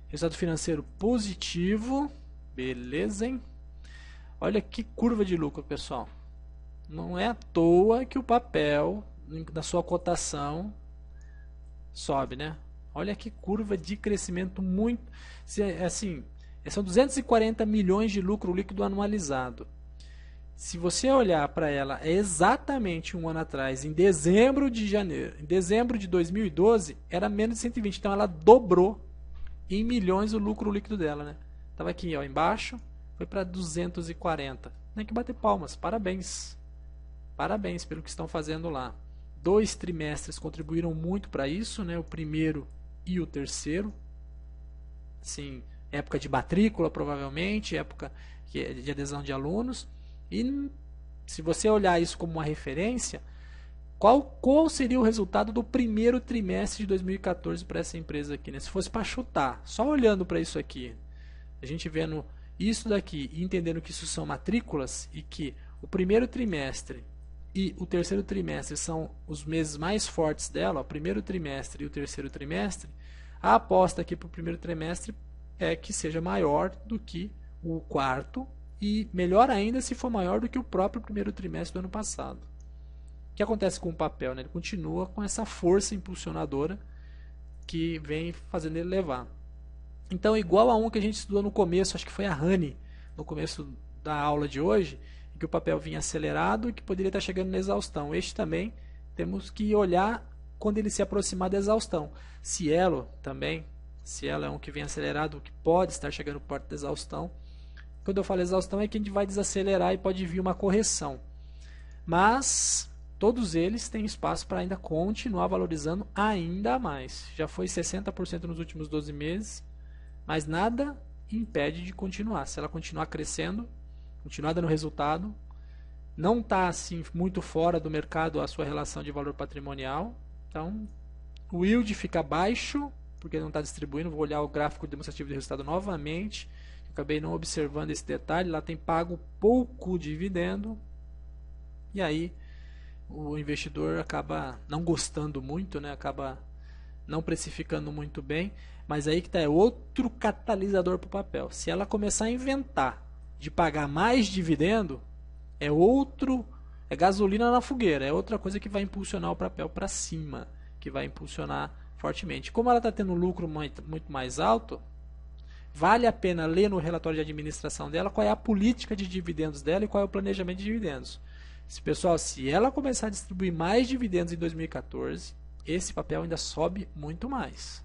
Resultado financeiro positivo. Beleza, hein? Olha que curva de lucro, pessoal. Não é à toa que o papel da sua cotação sobe, né? Olha que curva de crescimento muito... Assim, são 240 milhões de lucro líquido anualizado. Se você olhar para ela exatamente um ano atrás, em dezembro de 2012, era menos de 120. Então ela dobrou em milhões o lucro líquido dela, né? Estava aqui, ó, embaixo, foi para 240. Tem que bater palmas, parabéns. Parabéns pelo que estão fazendo lá. 2 trimestres contribuíram muito para isso, né? O primeiro e o terceiro. Assim, época de matrícula, provavelmente, época de adesão de alunos. E se você olhar isso como uma referência, qual seria o resultado do primeiro trimestre de 2014 para essa empresa aqui, né? Se fosse para chutar, só olhando para isso aqui, a gente vendo isso daqui e entendendo que isso são matrículas e que o primeiro trimestre e o terceiro trimestre são os meses mais fortes dela, o primeiro trimestre e o terceiro trimestre, a aposta aqui para o primeiro trimestre é que seja maior do que o quarto e melhor ainda se for maior do que o próprio primeiro trimestre do ano passado. O que acontece com o papel? Né? Ele continua com essa força impulsionadora que vem fazendo ele levar. Então, igual a um que a gente estudou no começo, acho que foi a Honey, no começo da aula de hoje, em que o papel vinha acelerado e que poderia estar chegando na exaustão. Este também temos que olhar quando ele se aproximar da exaustão. Cielo também, Cielo é um que vem acelerado, que pode estar chegando perto da exaustão. Quando eu falo exaustão é que a gente vai desacelerar e pode vir uma correção. Mas todos eles têm espaço para ainda continuar valorizando ainda mais. Já foi 60% nos últimos 12 meses, mas nada impede de continuar. Se ela continuar crescendo, continuar dando resultado, não está assim muito fora do mercado a sua relação de valor patrimonial. Então, o yield fica baixo, porque não está distribuindo. Vou olhar o gráfico demonstrativo de resultado novamente. Acabei não observando esse detalhe. Lá tem pago pouco dividendo. E aí o investidor acaba não gostando muito, né? Acaba não precificando muito bem. Mas aí que está, é outro catalisador para o papel. Se ela começar a inventar de pagar mais dividendo, é gasolina na fogueira. É outra coisa que vai impulsionar o papel para cima, que vai impulsionar fortemente. Como ela está tendo um lucro muito mais alto, vale a pena ler no relatório de administração dela qual é a política de dividendos dela e qual é o planejamento de dividendos. Pessoal, se ela começar a distribuir mais dividendos em 2014, esse papel ainda sobe muito mais.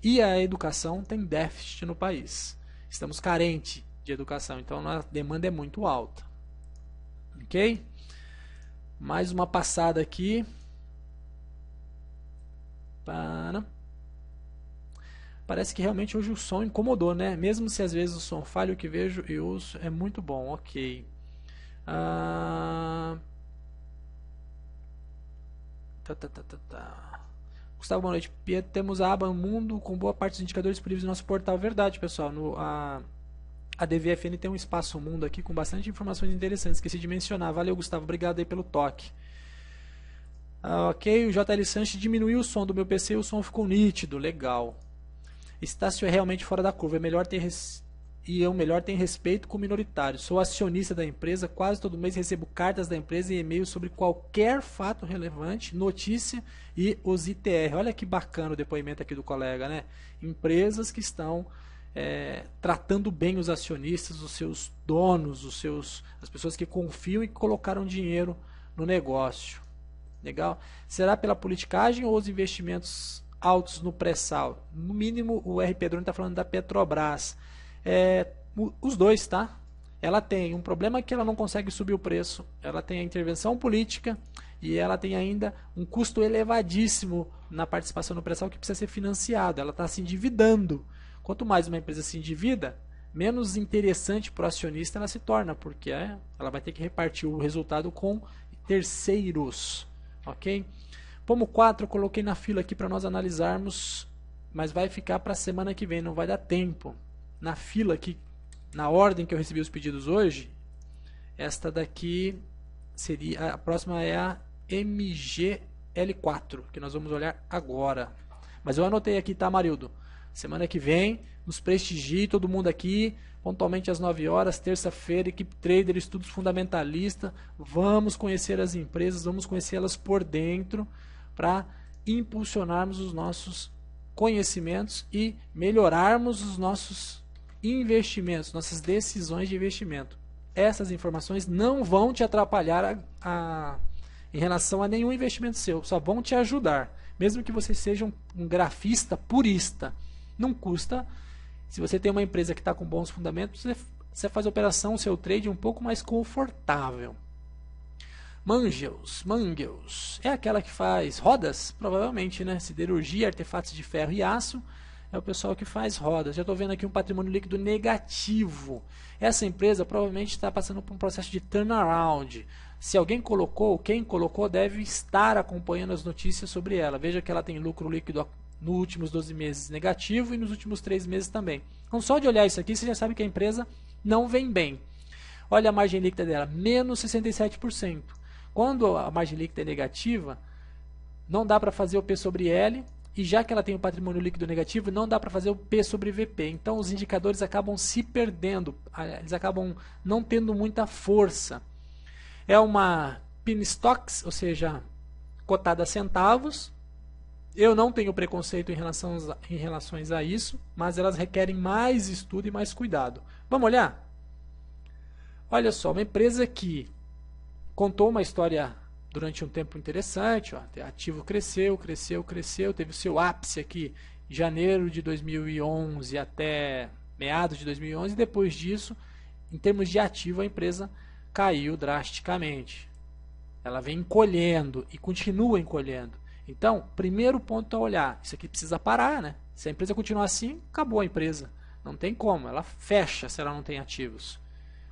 E a educação tem déficit no país. Estamos carentes de educação, então a demanda é muito alta. Ok? Mais uma passada aqui. Parece que realmente hoje o som incomodou, né? Mesmo se às vezes o som falha, o que vejo e ouço é muito bom. Ok. Ah... Gustavo, boa noite. Temos a aba Mundo com boa parte dos indicadores disponíveis no nosso portal. Verdade, pessoal. A DVFN tem um espaço Mundo aqui com bastante informações interessantes. Esqueci de mencionar. Valeu, Gustavo. Obrigado aí pelo toque. Ok, o JL Sanches diminuiu o som do meu PC e o som ficou nítido. Legal. Estácio é realmente fora da curva. O melhor tem respeito com minoritários. Sou acionista da empresa. Quase todo mês recebo cartas da empresa e e-mails sobre qualquer fato relevante, notícia e os ITR. Olha que bacana o depoimento aqui do colega, né? Empresas que estão tratando bem os acionistas, os seus donos, as pessoas que confiam e que colocaram dinheiro no negócio. Legal? Será pela politicagem ou os investimentos altos no pré-sal? No mínimo, o R. Pedroni está falando da Petrobras. Os dois, tá? Ela tem um problema que ela não consegue subir o preço, ela tem a intervenção política e ela tem ainda um custo elevadíssimo na participação no pré-sal que precisa ser financiado. Ela está se endividando. Quanto mais uma empresa se endivida, menos interessante para o acionista ela se torna, porque ela vai ter que repartir o resultado com terceiros. Ok? Pomo 4 eu coloquei na fila aqui para nós analisarmos, mas vai ficar para a semana que vem, não vai dar tempo. Na fila aqui, na ordem que eu recebi os pedidos hoje, esta daqui seria, a próxima é a MGL4, que nós vamos olhar agora. Mas eu anotei aqui, tá, Marildo? Semana que vem, nos prestigie, todo mundo aqui, pontualmente às 9 horas, terça-feira, equipe Trader, estudos fundamentalista. Vamos conhecer as empresas, vamos conhecê-las por dentro, para impulsionarmos os nossos conhecimentos e melhorarmos os nossos investimentos, nossas decisões de investimento. Essas informações não vão te atrapalhar em relação a nenhum investimento seu, só vão te ajudar. Mesmo que você seja um grafista purista, não custa. Se você tem uma empresa que está com bons fundamentos, você faz a operação, o seu trade um pouco mais confortável. Mangels, é aquela que faz rodas? Provavelmente, né? Siderurgia, artefatos de ferro e aço, é o pessoal que faz rodas. Já estou vendo aqui um patrimônio líquido negativo. Essa empresa provavelmente está passando por um processo de turnaround. Se alguém colocou, quem colocou deve estar acompanhando as notícias sobre ela. Veja que ela tem lucro líquido nos últimos 12 meses negativo e nos últimos 3 meses também. Então, só de olhar isso aqui, você já sabe que a empresa não vem bem. Olha a margem líquida dela, menos 67%. Quando a margem líquida é negativa, não dá para fazer o P sobre L, e já que ela tem um patrimônio líquido negativo, não dá para fazer o P sobre VP. Então, os indicadores acabam se perdendo, eles acabam não tendo muita força. É uma penny stocks, ou seja, cotada a centavos. Eu não tenho preconceito em relação a isso, mas elas requerem mais estudo e mais cuidado. Vamos olhar? Olha só, uma empresa que contou uma história durante um tempo interessante, ó, ativo cresceu, teve o seu ápice aqui em janeiro de 2011 até meados de 2011, e depois disso, em termos de ativo, a empresa caiu drasticamente. Ela vem encolhendo e continua encolhendo. Então, primeiro ponto a olhar, isso aqui precisa parar, né? Se a empresa continuar assim, acabou a empresa. Não tem como, ela fecha se ela não tem ativos.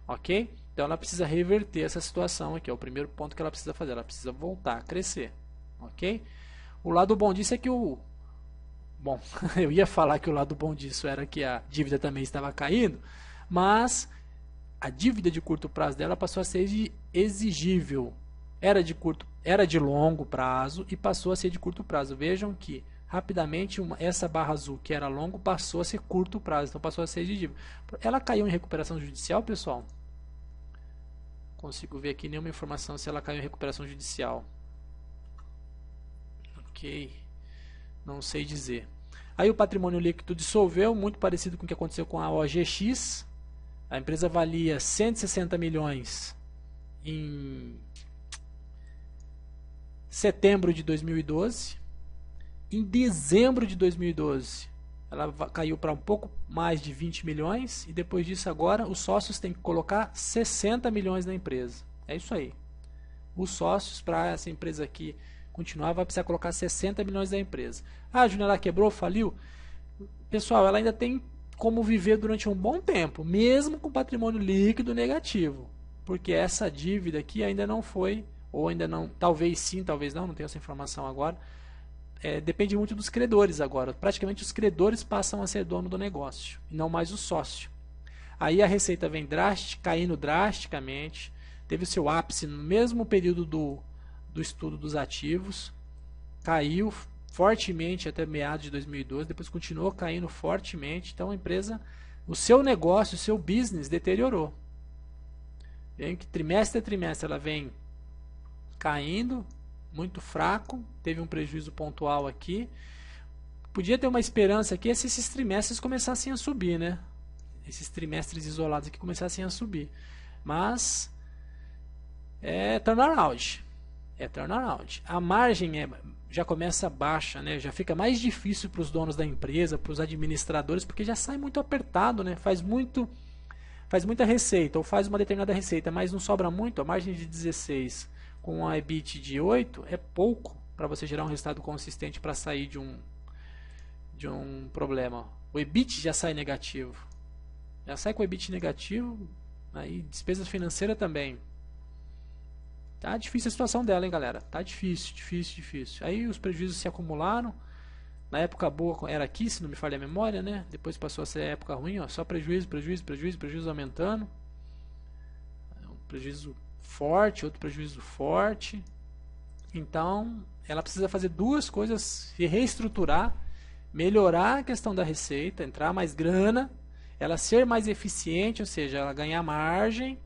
Ok? Então ela precisa reverter essa situação aqui, é o primeiro ponto que ela precisa fazer, ela precisa voltar a crescer. Ok? O lado bom disso é que Bom, eu ia falar que o lado bom disso era que a dívida também estava caindo, mas a dívida de curto prazo dela passou a ser exigível. Era de longo prazo e passou a ser de curto prazo. Vejam que rapidamente essa barra azul que era longo passou a ser curto prazo, então passou a ser exigível. Ela caiu em recuperação judicial, pessoal? Consigo ver aqui nenhuma informação se ela caiu em recuperação judicial. Ok, não sei dizer. Aí o patrimônio líquido dissolveu, muito parecido com o que aconteceu com a OGX. A empresa valia 160 milhões em setembro de 2012. Em dezembro de 2012, ela caiu para um pouco mais de 20 milhões. E depois disso agora, os sócios têm que colocar 60 milhões na empresa. É isso aí. Os sócios, para essa empresa aqui continuar, vai precisar colocar 60 milhões na empresa. Ah, a Junior quebrou, faliu? pessoal, ela ainda tem como viver durante um bom tempo, mesmo com patrimônio líquido negativo, porque essa dívida aqui ainda não foi, ou ainda não, talvez sim, talvez não tenho essa informação agora. Depende muito dos credores agora. Praticamente os credores passam a ser dono do negócio e não mais o sócio. Aí a receita vem caindo drasticamente. Teve seu ápice no mesmo período do estudo dos ativos. Caiu fortemente até meados de 2012. Depois continuou caindo fortemente. Então a empresa, o seu negócio, o seu business deteriorou. Vem que trimestre a trimestre ela vem caindo. Muito fraco, teve um prejuízo pontual aqui. Podia ter uma esperança aqui se esses trimestres começassem a subir, né? Esses trimestres isolados aqui começassem a subir. Mas é turnaround. É turnaround. A margem já começa baixa, né? Já fica mais difícil para os donos da empresa, para os administradores, porque já sai muito apertado, né? Faz muita receita, ou faz uma determinada receita, mas não sobra muito. A margem de 16 com a EBIT de 8 é pouco para você gerar um resultado consistente para sair de um problema. O EBIT já sai negativo. Já sai com o EBIT negativo, aí despesa financeira também. Tá difícil a situação dela, hein, galera? Tá difícil. Aí os prejuízos se acumularam. Na época boa era aqui, se não me falha a memória, né? Depois passou a ser época ruim, ó, só prejuízo aumentando. Um prejuízo forte, outro prejuízo forte. Então, ela precisa fazer duas coisas: se reestruturar, melhorar a questão da receita, entrar mais grana, ela ser mais eficiente, ou seja, ela ganhar margem,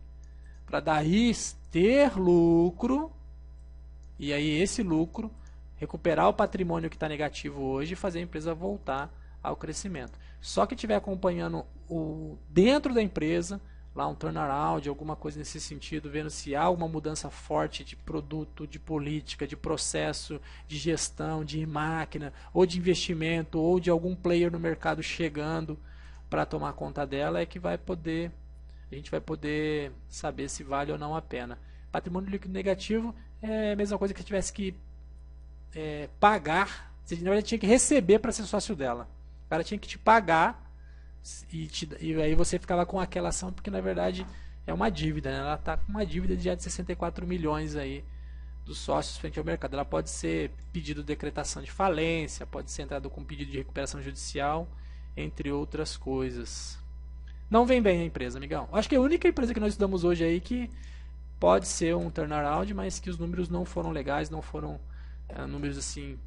para daí ter lucro, e aí esse lucro, recuperar o patrimônio que está negativo hoje e fazer a empresa voltar ao crescimento. Só que estiver acompanhando dentro da empresa, lá um turnaround, alguma coisa nesse sentido, vendo se há alguma mudança forte de produto, de política, de processo, de gestão, de máquina, ou de investimento, ou de algum player no mercado chegando para tomar conta dela, é que a gente vai poder saber se vale ou não a pena. Patrimônio líquido negativo é a mesma coisa que tivesse que pagar, você na verdade tinha que receber para ser sócio dela. O cara tinha que te pagar e aí você ficava com aquela ação, porque na verdade é uma dívida, né? Ela está com uma dívida de 64 milhões aí dos sócios frente ao mercado. Ela pode ser pedido de decretação de falência, pode ser entrado com pedido de recuperação judicial, entre outras coisas. Não vem bem a empresa, amigão. Acho que é a única empresa que nós estudamos hoje aí que pode ser um turnaround, mas que os números não foram legais, não foram números assim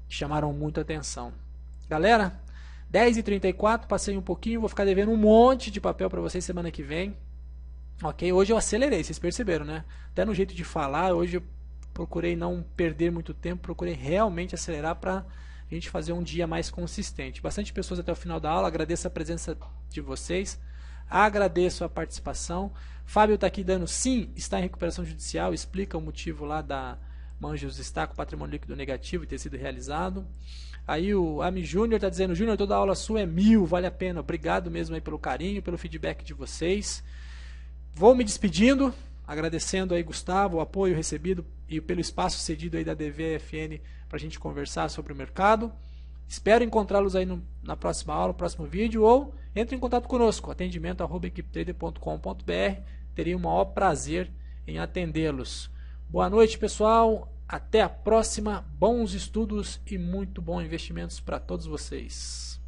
que chamaram muito a atenção. Galera, 10h34, passei um pouquinho, vou ficar devendo um monte de papel para vocês semana que vem. Ok, hoje eu acelerei, vocês perceberam, né? Até no jeito de falar, hoje eu procurei não perder muito tempo, procurei realmente acelerar para a gente fazer um dia mais consistente. Bastante pessoas até o final da aula, agradeço a presença de vocês, agradeço a participação. Fábio está aqui dando sim, está em recuperação judicial, explica o motivo lá da Manjos está com patrimônio líquido negativo e ter sido realizado. Aí o Ami Júnior está dizendo: Júnior, toda aula sua é 1000, vale a pena. Obrigado mesmo aí pelo carinho, pelo feedback de vocês. Vou me despedindo, agradecendo aí, Gustavo, o apoio recebido e pelo espaço cedido aí da DVFN para a gente conversar sobre o mercado. Espero encontrá-los aí na próxima aula, no próximo vídeo, ou entre em contato conosco, atendimento@equipetrader.com.br. Teria o maior prazer em atendê-los. Boa noite, pessoal. Até a próxima. Bons estudos e muito bons investimentos para todos vocês.